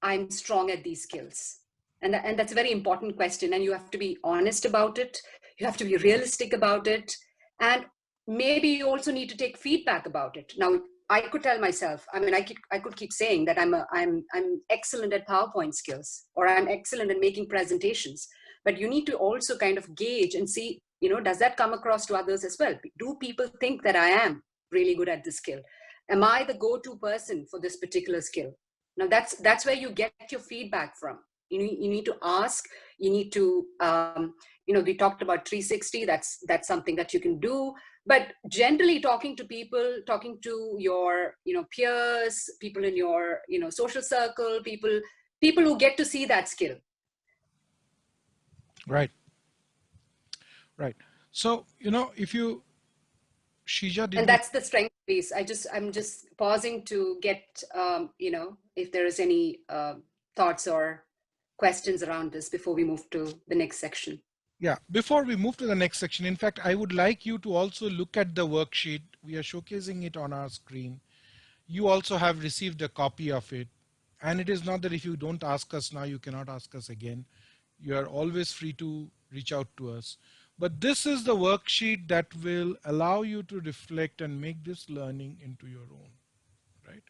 I'm strong at these skills? And that's a very important question. And you have to be honest about it. You have to be realistic about it. And maybe you also need to take feedback about it. Now, I could tell myself, I mean, I could keep saying that I'm excellent at PowerPoint skills, or I'm excellent at making presentations. But you need to also kind of gauge and see, you know, does that come across to others as well? Do people think that I am really good at this skill? Am I the go-to person for this particular skill? Now that's where you get your feedback from. You need to ask, you need to, you know, we talked about 360, that's something that you can do. But generally talking to people, talking to your, you know, peers, people in your, you know, social circle, people who get to see that skill. Right. Right. So, you know, if you, Shija, And that's the strength piece. I'm just pausing to get, you know, if there is any thoughts or questions around this before we move to the next section. Yeah, before we move to the next section, in fact, I would like you to also look at the worksheet. We are showcasing it on our screen. You also have received a copy of it. And it is not that if you don't ask us now, you cannot ask us again. You are always free to reach out to us. But this is the worksheet that will allow you to reflect and make this learning into your own, right?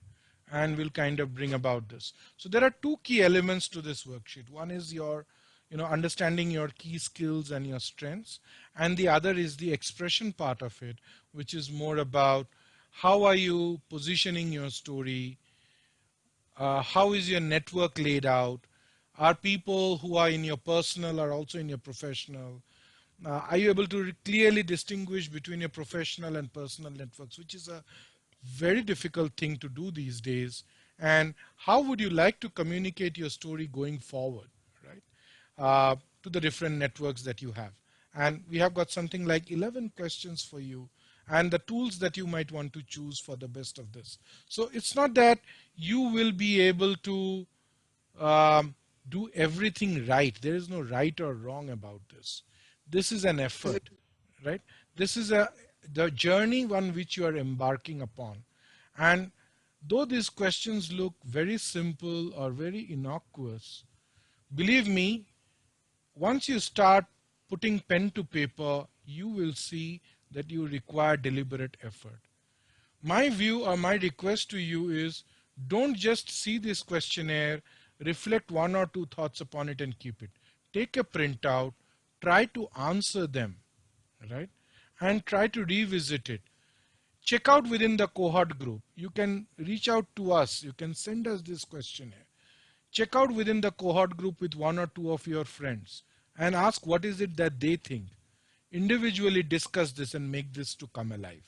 And will kind of bring about this. So there are 2 key elements to this worksheet. One is your, you know, understanding your key skills and your strengths. And the other is the expression part of it, which is more about how are you positioning your story? How is your network laid out? Are people who are in your personal are also in your professional? Are you able to clearly distinguish between your professional and personal networks, which is a very difficult thing to do these days? And how would you like to communicate your story going forward, right? To the different networks that you have. And we have got something like 11 questions for you and the tools that you might want to choose for the best of this. So it's not that you will be able to do everything right. There is no right or wrong about this. This is an effort, right? This is the journey on which you are embarking upon. And though these questions look very simple or very innocuous, believe me, once you start putting pen to paper, you will see that you require deliberate effort. My view or my request to you is don't just see this questionnaire, reflect 1 or 2 thoughts upon it and keep it. Take a printout, try to answer them, right? And try to revisit it. Check out within the cohort group. You can reach out to us. You can send us this questionnaire. Check out within the cohort group with 1 or 2 of your friends and ask what is it that they think. Individually discuss this and make this to come alive,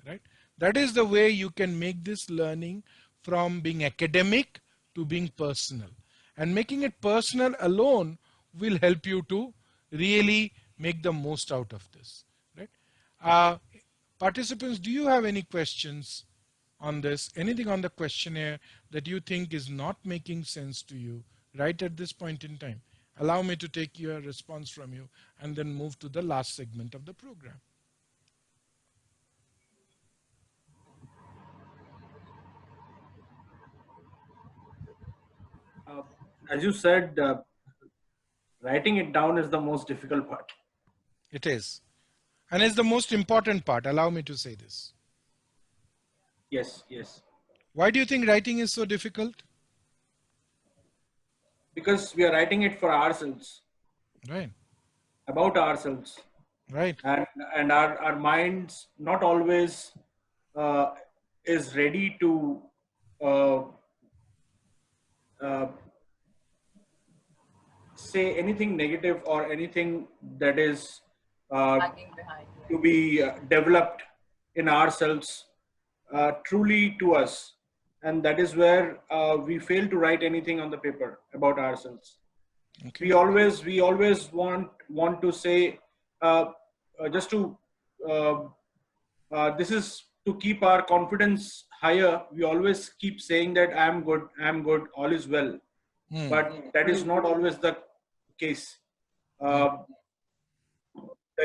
right? That is the way you can make this learning from being academic to being personal. And making it personal alone will help you to really make the most out of this, right? Participants, do you have any questions on this? Anything on the questionnaire that you think is not making sense to you right at this point in time? Allow me to take your response from you and then move to the last segment of the program. As you said, writing it down is the most difficult part. It is. And it's the most important part. Allow me to say this. Yes, yes. Why do you think writing is so difficult? Because we are writing it for ourselves, Right. about ourselves. Right. And our minds not always uh, is ready to uh, uh, say anything negative or anything that is Lagging behind. to be developed in ourselves truly to us, and that is where we fail to write anything on the paper about ourselves. Okay. We always want to say just to this is to keep our confidence higher. We always keep saying that I am good, all is well, but that is not always the case. The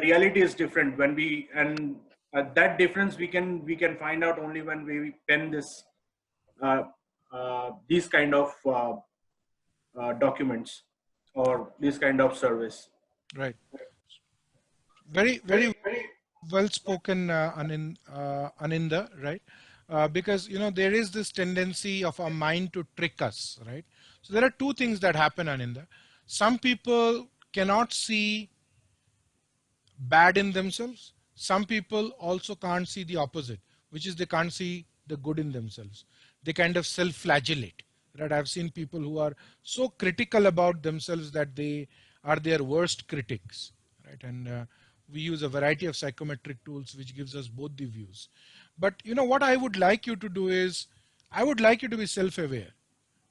reality is different when we, and that difference we can find out only when we pen this these kind of documents or this kind of service. Right. Very, very well spoken, Aninda, right? Because, you know, there is this tendency of our mind to trick us, right? So there are two things that happen, Aninda. Some people cannot see bad in themselves. Some people also can't see the opposite, which is they can't see the good in themselves. They kind of self-flagellate. Right? I've seen people who are so critical about themselves that they are their worst critics. Right? And we use a variety of psychometric tools which gives us both the views. But you know what I would like you to do is, I would like you to be self-aware.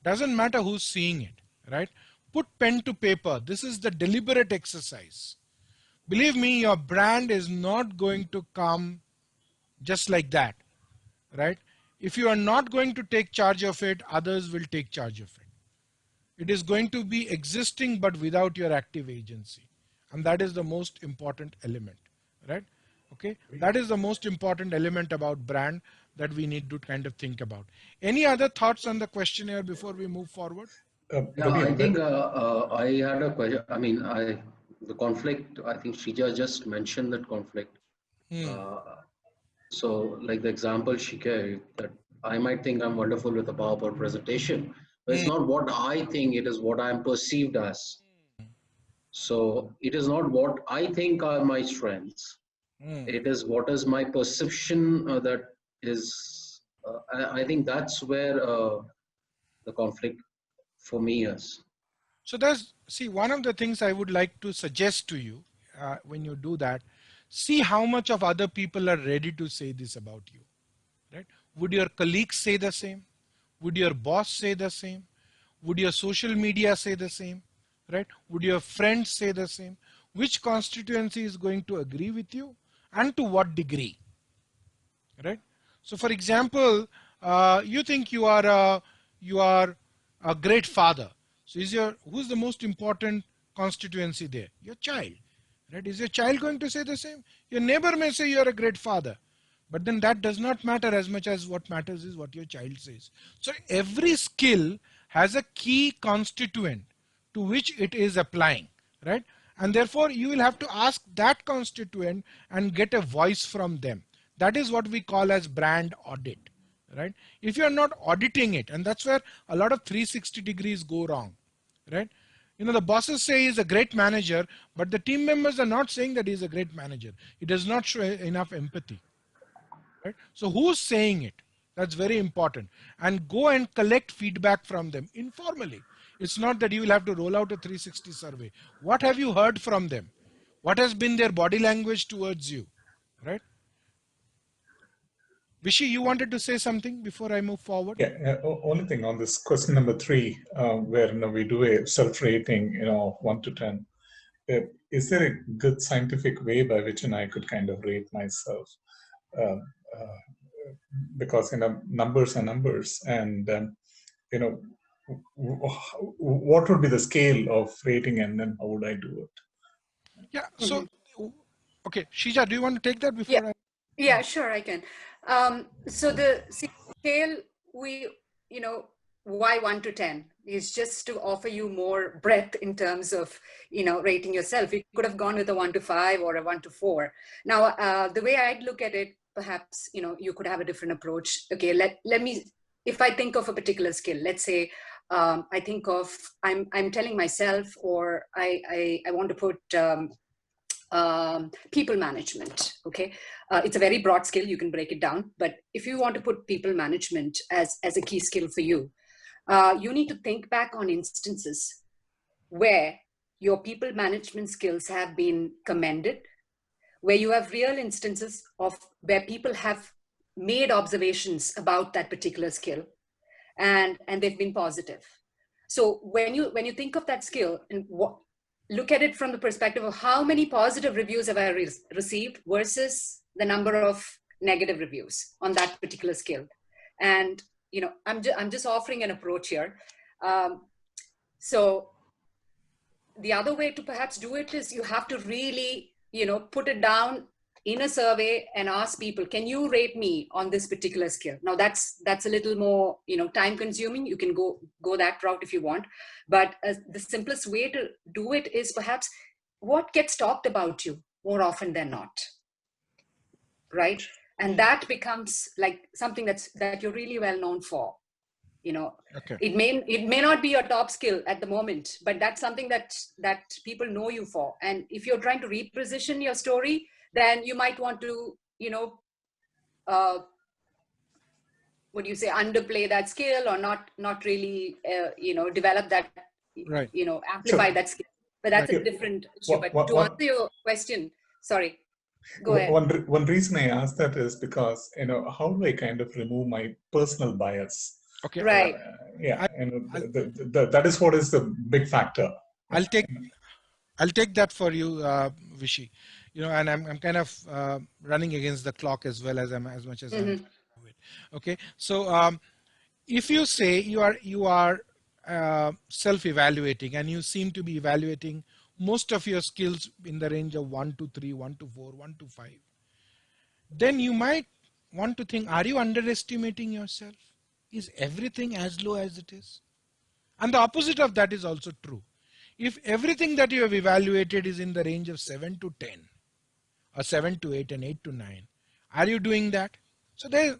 Doesn't matter who's seeing it, right? Put pen to paper. This is the deliberate exercise. Believe me, your brand is not going to come just like that, right? If you are not going to take charge of it, others will take charge of it. It is going to be existing but without your active agency. And that is the most important element, right? Okay, that is the most important element about brand that we need to kind of think about. Any other thoughts on the questionnaire before we move forward? Yeah, I think I had a question. I mean, the conflict. I think Shija just mentioned that conflict. Uh, so, like the example she gave, that I might think I'm wonderful with a PowerPoint presentation, but it's not what I think. It is what I'm perceived as. So, it is not what I think are my strengths. It is what is my perception that is. I think that's where the conflict for me is. So there's, see, one of the things I would like to suggest to you when you do that, see how much of other people are ready to say this about you, right? Would your colleagues say the same? Would your boss say the same? Would your social media say the same, right? Would your friends say the same? Which constituency is going to agree with you and to what degree, right? So for example, you think you are a great father. So who's the most important constituency there? Your child, right? Is your child going to say the same? Your neighbor may say you're a great father, but then that does not matter as much as what matters is what your child says. So every skill has a key constituent to which it is applying, right? And therefore you will have to ask that constituent and get a voice from them. That is what we call as brand audit, right? If you are not auditing it, and that's where a lot of 360 degrees go wrong, right? You know, the bosses say he's a great manager, but the team members are not saying that he's a great manager. He does not show enough empathy, right? So who's saying it? That's very important. And go and collect feedback from them informally. It's not that you will have to roll out a 360 survey. What have you heard from them? What has been their body language towards you, right? Vishy, you wanted to say something before I move forward? Yeah, only thing on this question number 3, where we do a self-rating, 1 to 10. Is there a good scientific way by which I could kind of rate myself? Um, because numbers are numbers, and what would be the scale of rating, and then how would I do it? Yeah. So, okay, Shija, do you want to take that before I? Yeah, sure, I can. So the scale, why 1 to 10 is just to offer you more breadth in terms of, rating yourself. You could have gone with a 1 to 5 or a 1 to 4. Now, the way I'd look at it, perhaps, you could have a different approach. Okay, let me, if I think of a particular skill, let's say, I think of, I'm telling myself, or I want to put, people management. Okay, it's a very broad skill. You can break it down, but if you want to put people management as a key skill for you, you need to think back on instances where your people management skills have been commended, where you have real instances of where people have made observations about that particular skill, and they've been positive. So when you think of that skill and look at it from the perspective of how many positive reviews have I received versus the number of negative reviews on that particular skill. And, I'm just offering an approach here. So the other way to perhaps do it is you have to really, put it down in a survey and ask people, can you rate me on this particular skill? Now that's a little more, time consuming. You can go that route if you want, but the simplest way to do it is perhaps what gets talked about you more often than not, right? And that becomes like something that you're really well known for. Okay. It may not be your top skill at the moment, but that's something that people know you for. And if you're trying to reposition your story, then you might want to, what do you say, underplay that skill, or not really, develop that, right, amplify Sure. that skill. But that's Right. a different issue. But to answer your question, sorry, go ahead. One reason I ask that is because, how do I kind of remove my personal bias? Okay. Right. Yeah, that is what is the big factor. I'll take that for you, Vishy. And I'm kind of running against the clock as well as much as I'm. Okay. So if you say you are self-evaluating and you seem to be evaluating most of your skills in the range of 1 to 3, 1 to 4, 1 to 5, then you might want to think, are you underestimating yourself? Is everything as low as it is? And the opposite of that is also true. If everything that you have evaluated is in the range of 7 to 10, or 7 to 8 and 8 to 9, are you doing that? So there,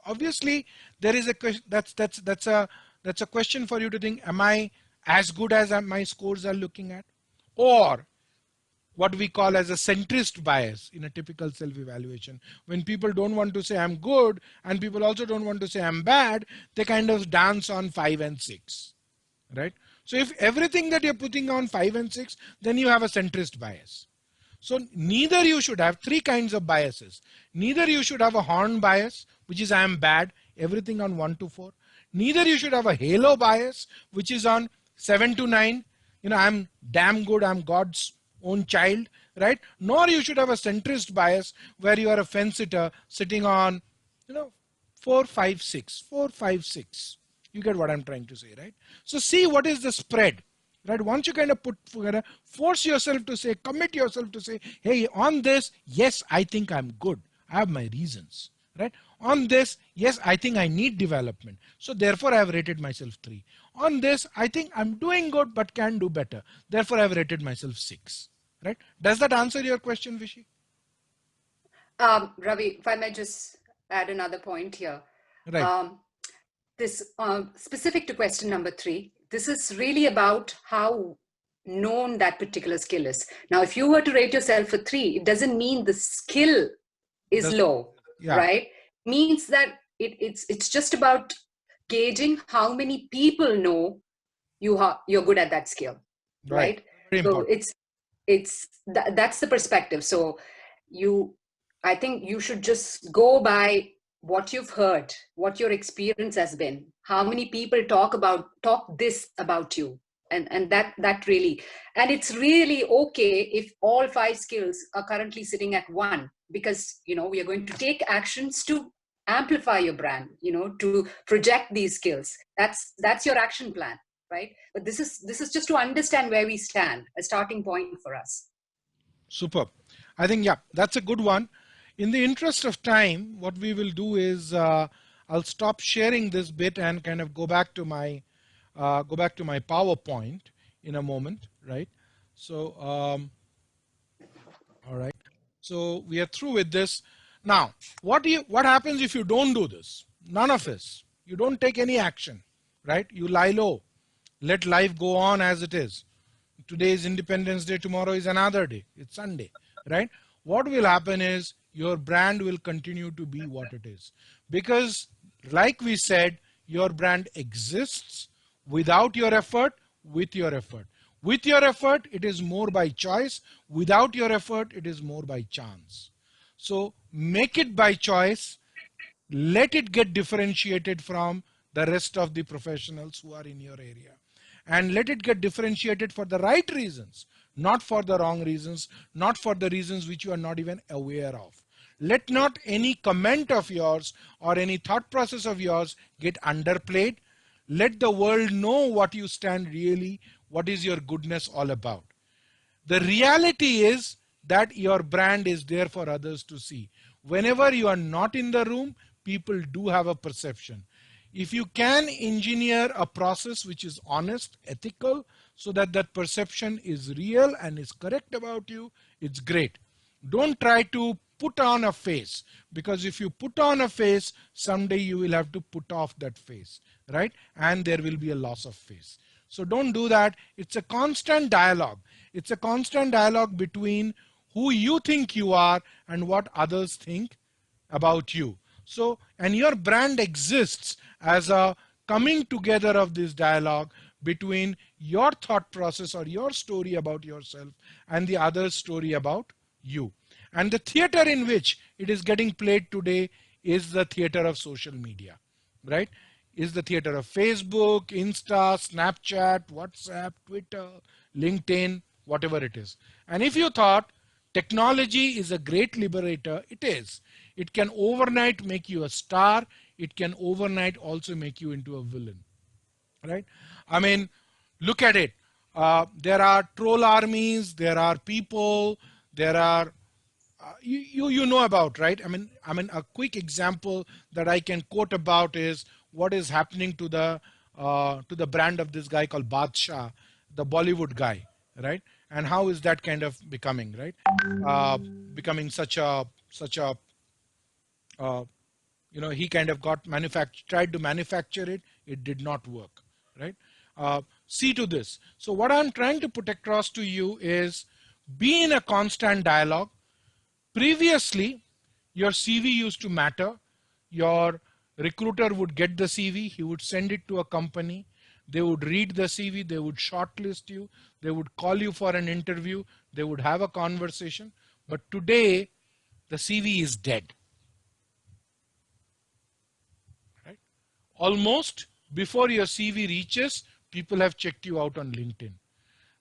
obviously there is a question. That's a question for you to think, am I as good as my scores are looking at? Or what we call as a centrist bias in a typical self-evaluation. When people don't want to say I'm good and people also don't want to say I'm bad, they kind of dance on 5 and 6, right? So if everything that you're putting on 5 and 6, then you have a centrist bias. So neither you should have three kinds of biases. Neither you should have a horn bias, which is I am bad, everything on 1 to 4. Neither you should have a halo bias, which is on 7 to 9. I'm damn good, I'm God's own child, right? Nor you should have a centrist bias where you are a fence sitter sitting on, 4, 5, 6, 4, 5, 6. You get what I'm trying to say, right? So see what is the spread. Right? Once you kind of force yourself to say, commit yourself to say, hey, on this, yes, I think I'm good. I have my reasons. Right? On this, yes, I think I need development. So therefore, I have rated myself 3. On this, I think I'm doing good but can do better. Therefore, I have rated myself 6. Right? Does that answer your question, Vishy? Ravi, if I may just add another point here. Right. This specific to question number 3, this is really about how known that particular skill is. Now, if you were to rate yourself a 3, it doesn't mean the skill is low, right? It means that it's just about gauging how many people know you're good at that skill, right? Very so important. that's the perspective. So I think you should just go by what you've heard, what your experience has been, how many people talk this about you, and that really, and it's really okay if all 5 skills are currently sitting at 1, because we are going to take actions to amplify your brand, to project these skills. That's your action plan, right? But this is just to understand where we stand, a starting point for us. Superb. I think, yeah, that's a good one. In the interest of time, what we will do is I'll stop sharing this bit and kind of go back to my PowerPoint in a moment, right? So, all right. So we are through with this. Now, what happens if you don't do this? None of this. You don't take any action, right? You lie low. Let life go on as it is. Today is Independence Day, tomorrow is another day. It's Sunday, right? What will happen is your brand will continue to be what it is. Because, like we said, your brand exists without your effort, with your effort. With your effort, it is more by choice. Without your effort, it is more by chance. So make it by choice. Let it get differentiated from the rest of the professionals who are in your area, and let it get differentiated for the right reasons, not for the wrong reasons, not for the reasons which you are not even aware of. Let not any comment of yours or any thought process of yours get underplayed. Let the world know what you stand really, what is your goodness all about. The reality is that your brand is there for others to see. Whenever you are not in the room, people do have a perception. If you can engineer a process which is honest, ethical, so that that perception is real and is correct about you, it's great. Don't try to put on a face, because if you put on a face, someday you will have to put off that face, right? And there will be a loss of face. So don't do that. It's a constant dialogue. It's a constant dialogue between who you think you are and what others think about you. So, and your brand exists as a coming together of this dialogue between your thought process or your story about yourself and the other's story about you. And the theater in which it is getting played today is the theater of social media, right? Is the theater of Facebook, Insta, Snapchat, WhatsApp, Twitter, LinkedIn, whatever it is. And if you thought technology is a great liberator, it is. It can overnight make you a star. It can overnight also make you into a villain, right? I mean, look at it. There are troll armies, there are people, there are you know about, right? I mean a quick example that I can quote about is what is happening to the brand of this guy called Badshah, the Bollywood guy, right? And how is that kind of becoming, right? Becoming such a uh, he kind of tried to manufacture it. It did not work, right? See to this. So what I'm trying to put across to you is be in a constant dialogue. Previously, your CV used to matter. Your recruiter would get the CV, he would send it to a company, they would read the CV, they would shortlist you, they would call you for an interview, they would have a conversation. But today, the CV is dead. Right? Almost before your CV reaches, people have checked you out on LinkedIn.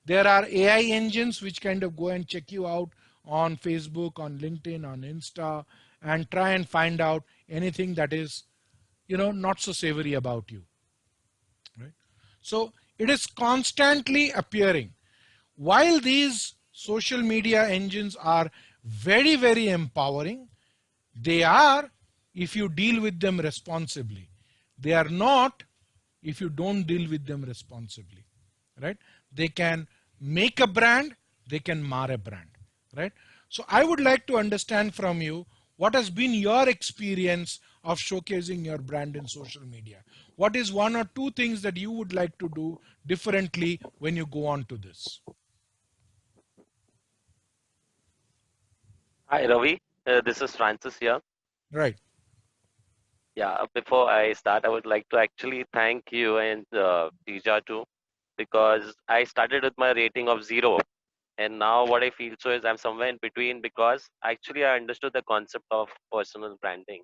There are AI engines which kind of go and check you out on Facebook, on LinkedIn, on Insta, and try and find out anything that is, not so savory about you. Right? So it is constantly appearing. While these social media engines are very, very empowering, they are if you deal with them responsibly. They are not if you don't deal with them responsibly, right? They can make a brand, they can mar a brand, right? So I would like to understand from you what has been your experience of showcasing your brand in social media. What is one or two things that you would like to do differently when you go on to this? Hi, Ravi. This is Francis here. Right. Yeah, before I start, I would like to actually thank you and Tija too, because I started with my rating of 0. And now what I feel so is I'm somewhere in between because actually I understood the concept of personal branding.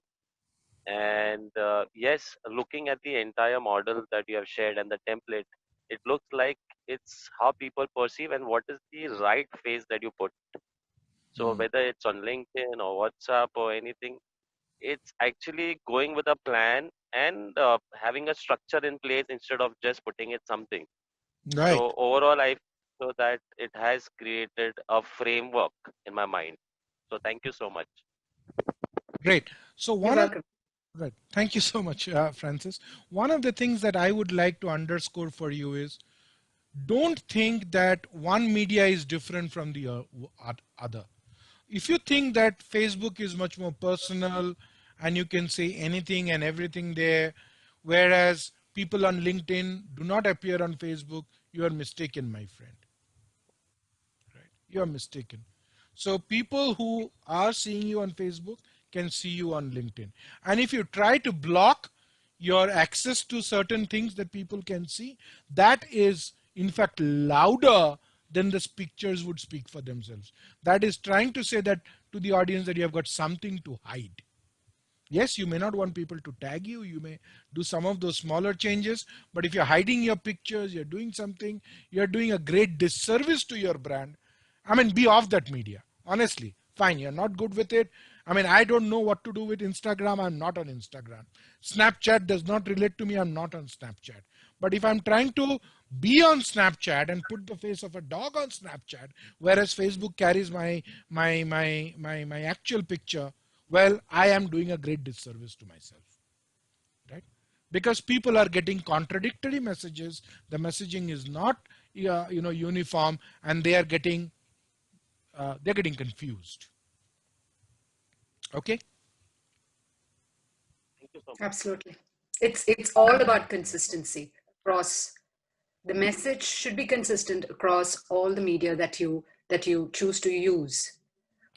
And yes, looking at the entire model that you have shared and the template, it looks like it's how people perceive and what is the right face that you put. So whether it's on LinkedIn or WhatsApp or anything, it's actually going with a plan and having a structure in place instead of just putting it something. Right. So overall, I feel that it has created a framework in my mind. So thank you so much. Great. So You're one of welcome. right. Thank you so much, Francis. One of the things that I would like to underscore for you is don't think that one media is different from the other. If you think that Facebook is much more personal and you can say anything and everything there, whereas people on LinkedIn do not appear on Facebook, you are mistaken, my friend. Right? You are mistaken. So people who are seeing you on Facebook can see you on LinkedIn. And if you try to block your access to certain things that people can see, that is in fact louder than the pictures would speak for themselves. That is trying to say that to the audience that you have got something to hide. Yes, you may not want people to tag you. You may do some of those smaller changes, but if you're hiding your pictures, you're doing something, you're doing a great disservice to your brand. I mean, be off that media. Honestly, fine, you're not good with it. I mean, I don't know what to do with Instagram. I'm not on Instagram. Snapchat does not relate to me. I'm not on Snapchat. But if I'm trying to be on Snapchat and put the face of a dog on Snapchat, whereas Facebook carries my actual picture, well, I am doing a great disservice to myself, right? Because people are getting contradictory messages. The messaging is not uniform, and they're getting confused. Okay. Thank you so much. Absolutely. It's all about consistency across. The message should be consistent across all the media that you choose to use.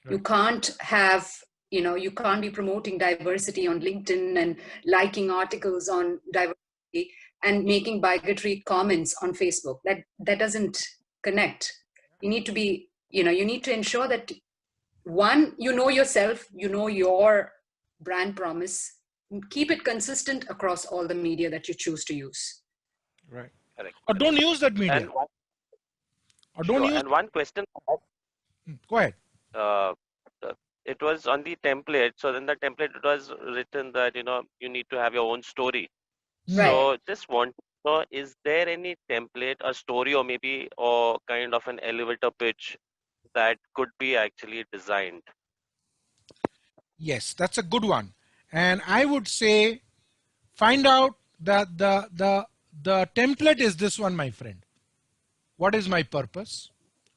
You can't have, you can't be promoting diversity on LinkedIn and liking articles on diversity and making bigotry comments on Facebook. That doesn't connect. You need to be, you need to ensure that one, you know yourself, you know your brand promise, keep it consistent across all the media that you choose to use. Right. Correct. Or don't use that media. And one, Or don't sure. use. And one question. Go ahead. Uh, it was on the template. So in the template, it was written that you need to have your own story. Right. So just want to know, is there any template, a story, or kind of an elevator pitch that could be actually designed? Yes, that's a good one. And I would say find out that the template is this one, my friend. What is my purpose?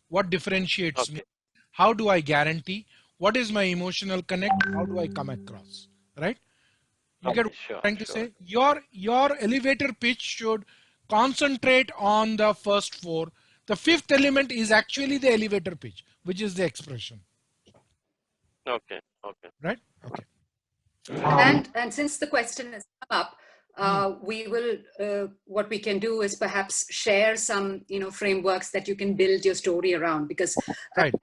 What differentiates me? Okay. How do I guarantee? What is my emotional connect? How do I come across? Right? You get Okay. what Sure. I'm trying to Sure. say? Your elevator pitch should concentrate on the first four. The fifth element is actually the elevator pitch, which is the expression. Okay. Okay. Right? Okay. And since the question has come up, Hmm. we will what we can do is perhaps share some frameworks that you can build your story around, because Right.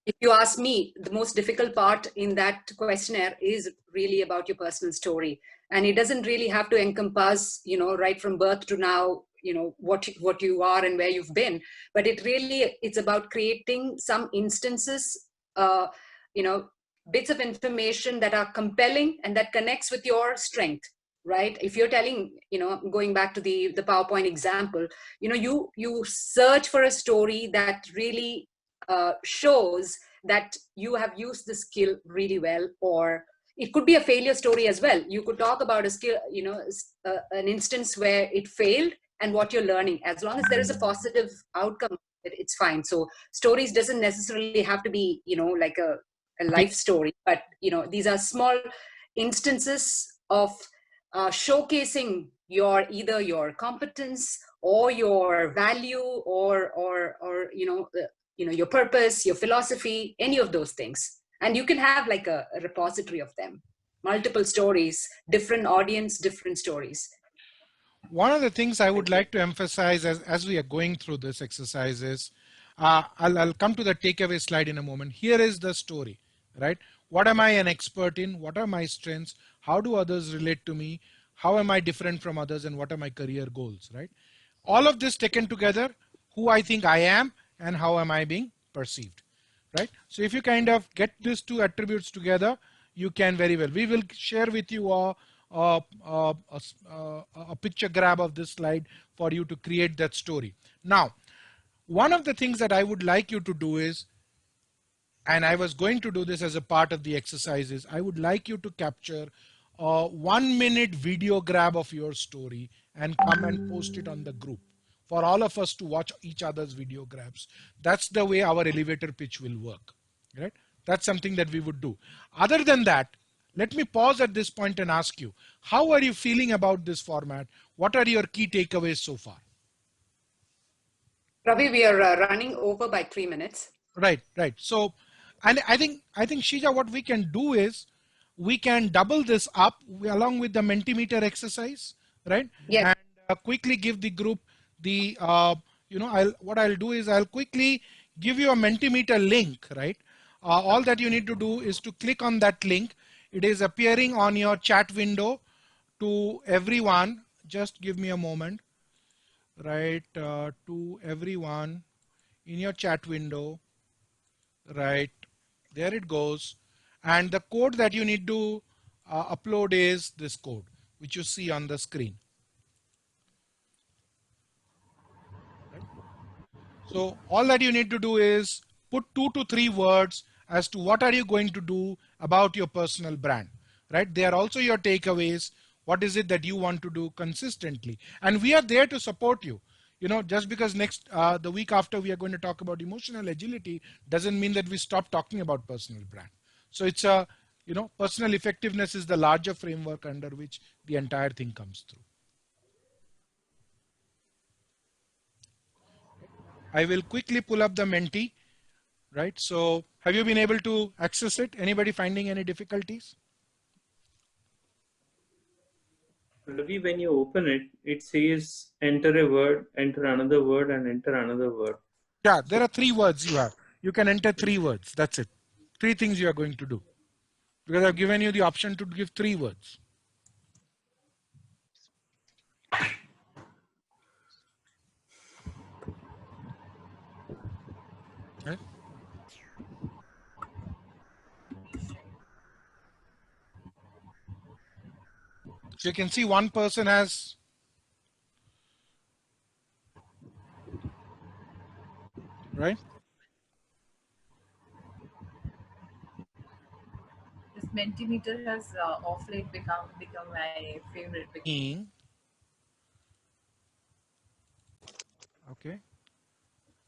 if you ask me, the most difficult part in that questionnaire is really about your personal story, and it doesn't really have to encompass right from birth to now, what you are and where you've been, but it's about creating some instances, uh, you know bits of information that are compelling and that connects with your strength, right? If you're telling, going back to the PowerPoint example, you search for a story that really shows that you have used the skill really well, or it could be a failure story as well. You could talk about a skill, an instance where it failed and what you're learning. As long as there is a positive outcome, it's fine. So stories doesn't necessarily have to be like a life story, but these are small instances of showcasing either your competence or your value, or your purpose, your philosophy, any of those things. And you can have like a repository of them, multiple stories, different audience, different stories. One of the things I would like to emphasize as we are going through this exercise is, I'll come to the takeaway slide in a moment. Here is the story, right? What am I an expert in? What are my strengths? How do others relate to me? How am I different from others? And what are my career goals, right? All of this taken together, who I think I am and how am I being perceived, right? So if you kind of get these two attributes together, you can very well. We will share with you a picture grab of this slide for you to create that story. Now, one of the things that I would like you to do is, and I was going to do this as a part of the exercises, I would like you to capture a 1-minute video grab of your story and come and post it on the group for all of us to watch each other's video grabs. That's the way our elevator pitch will work, right? That's something that we would do. Other than that, let me pause at this point and ask you, how are you feeling about this format? What are your key takeaways so far? Ravi, we are running over by 3 minutes. Right. So, and I think Shija, what we can do is we can double this up along with the Mentimeter exercise, right? Yes. And quickly give the group the, what I'll do is I'll quickly give you a Mentimeter link, right? All that you need to do is to click on that link. It is appearing on your chat window to everyone. Just give me a moment, right? To everyone in your chat window. Right, there it goes. And the code that you need to upload is this code, which you see on the screen. Right. So all that you need to do is put 2 to 3 words as to what are you going to do about your personal brand. Right. They are also your takeaways. What is it that you want to do consistently? And we are there to support you. Just because the week after we are going to talk about emotional agility doesn't mean that we stop talking about personal brand. So it's personal effectiveness is the larger framework under which the entire thing comes through. I will quickly pull up the Menti, right? So have you been able to access it? Anybody finding any difficulties? Ravi, when you open it, it says enter a word, enter another word, and enter another word. Yeah, there are 3 words you have. You can enter 3 words. That's it. 3 things you are going to do. Because I've given you the option to give 3 words. Right? So you can see one person has, right? This Mentimeter has of late become my favorite. Okay.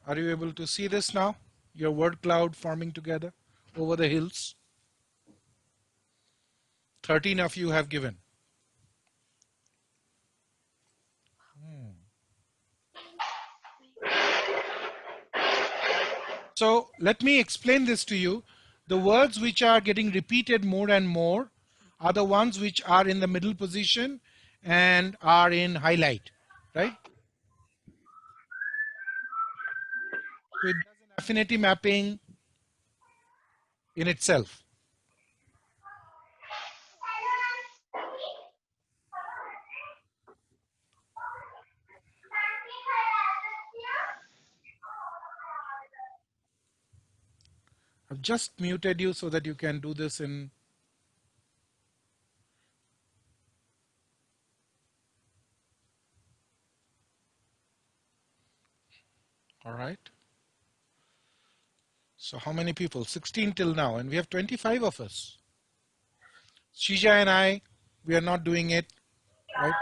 Are you able to see this now? Your word cloud forming together over the hills. 13 of you have given. So let me explain this to you. The words which are getting repeated more and more are the ones which are in the middle position and are in highlight, right? So it does an affinity mapping in itself. I've just muted you so that you can do this in. All right. So how many people? 16 till now, and we have 25 of us. Shija and I, we are not doing it, right?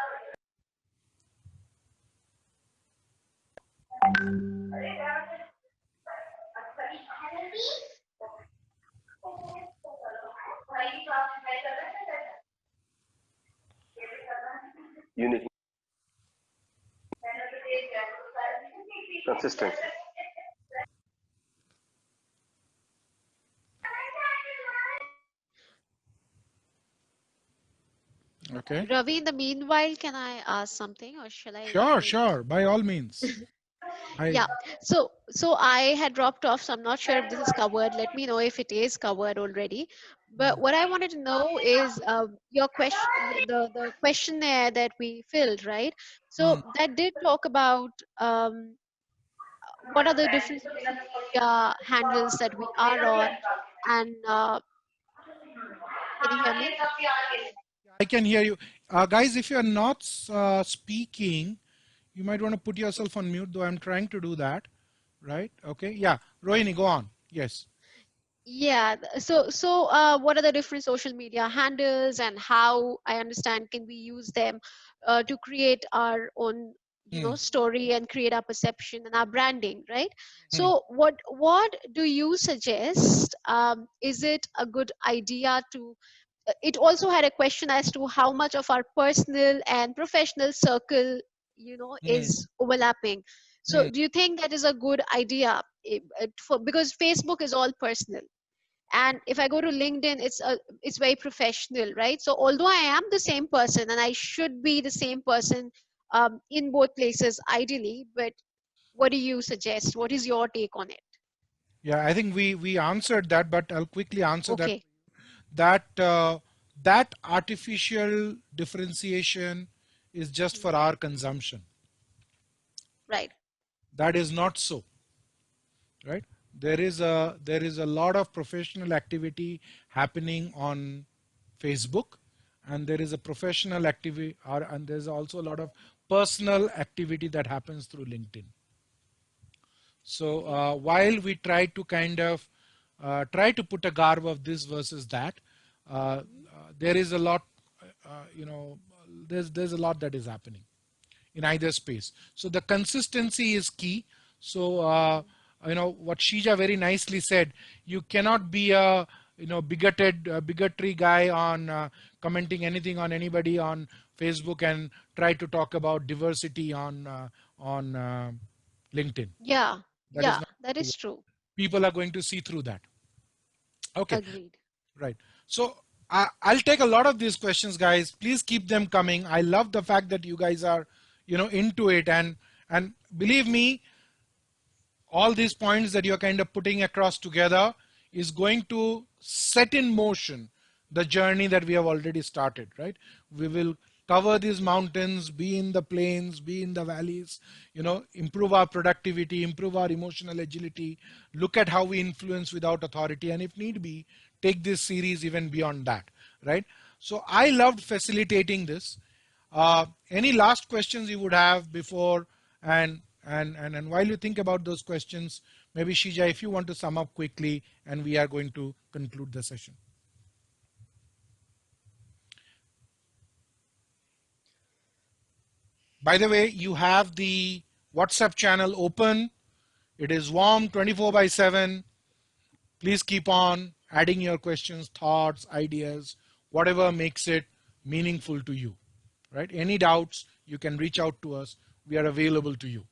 Unique. Consistent. Okay. Ravi, in the meanwhile, can I ask something or shall I? Sure. By all means. Yeah. So I had dropped off, so I'm not sure if this is covered. Let me know if it is covered already. But what I wanted to know is your question, the questionnaire that we filled, right? So that did talk about what are the different social media handles that we are on, and Can you hear me? I can hear you. Guys, if you're not speaking, you might want to put yourself on mute, though I'm trying to do that. Right? Okay. Yeah. Rohini, go on. Yes. Yeah. What are the different social media handles, and how I understand can we use them to create our own, story and create our perception and our branding, right? So, what do you suggest? Is it a good idea to? It also had a question as to how much of our personal and professional circle, is overlapping. So, do you think that is a good idea? Because Facebook is all personal, and if I go to LinkedIn, it's very professional, right? So although I am the same person and I should be the same person in both places ideally, but what do you suggest? What is your take on it? Yeah, I think we answered that, but I'll quickly answer that. Okay. That artificial differentiation is just for our consumption. Right. That is not so. Right? There is a lot of professional activity happening on Facebook, and there is a professional activity, and there's also a lot of personal activity that happens through LinkedIn. So while we try to kind of try to put a garb of this versus that, there is a lot, there's a lot that is happening in either space. So the consistency is key. So what Shija very nicely said, you cannot be a bigotry guy on commenting anything on anybody on Facebook and try to talk about diversity on LinkedIn. Yeah. That is Yeah, not that is true. people are going to see through that. Okay. Agreed. Right. So I'll take a lot of these questions, guys. Please keep them coming. I love the fact that you guys are, into it, and believe me, all these points that you're kind of putting across together is going to set in motion the journey that we have already started, right? We will cover these mountains, be in the plains, be in the valleys, improve our productivity, improve our emotional agility, look at how we influence without authority, and if need be, take this series even beyond that, right? So I loved facilitating this. Any last questions you would have before, and while you think about those questions, maybe Shija, if you want to sum up quickly, and we are going to conclude the session. By the way, you have the WhatsApp channel open. It is warm 24/7. Please keep on adding your questions, thoughts, ideas, whatever makes it meaningful to you, right? Any doubts, you can reach out to us. We are available to you.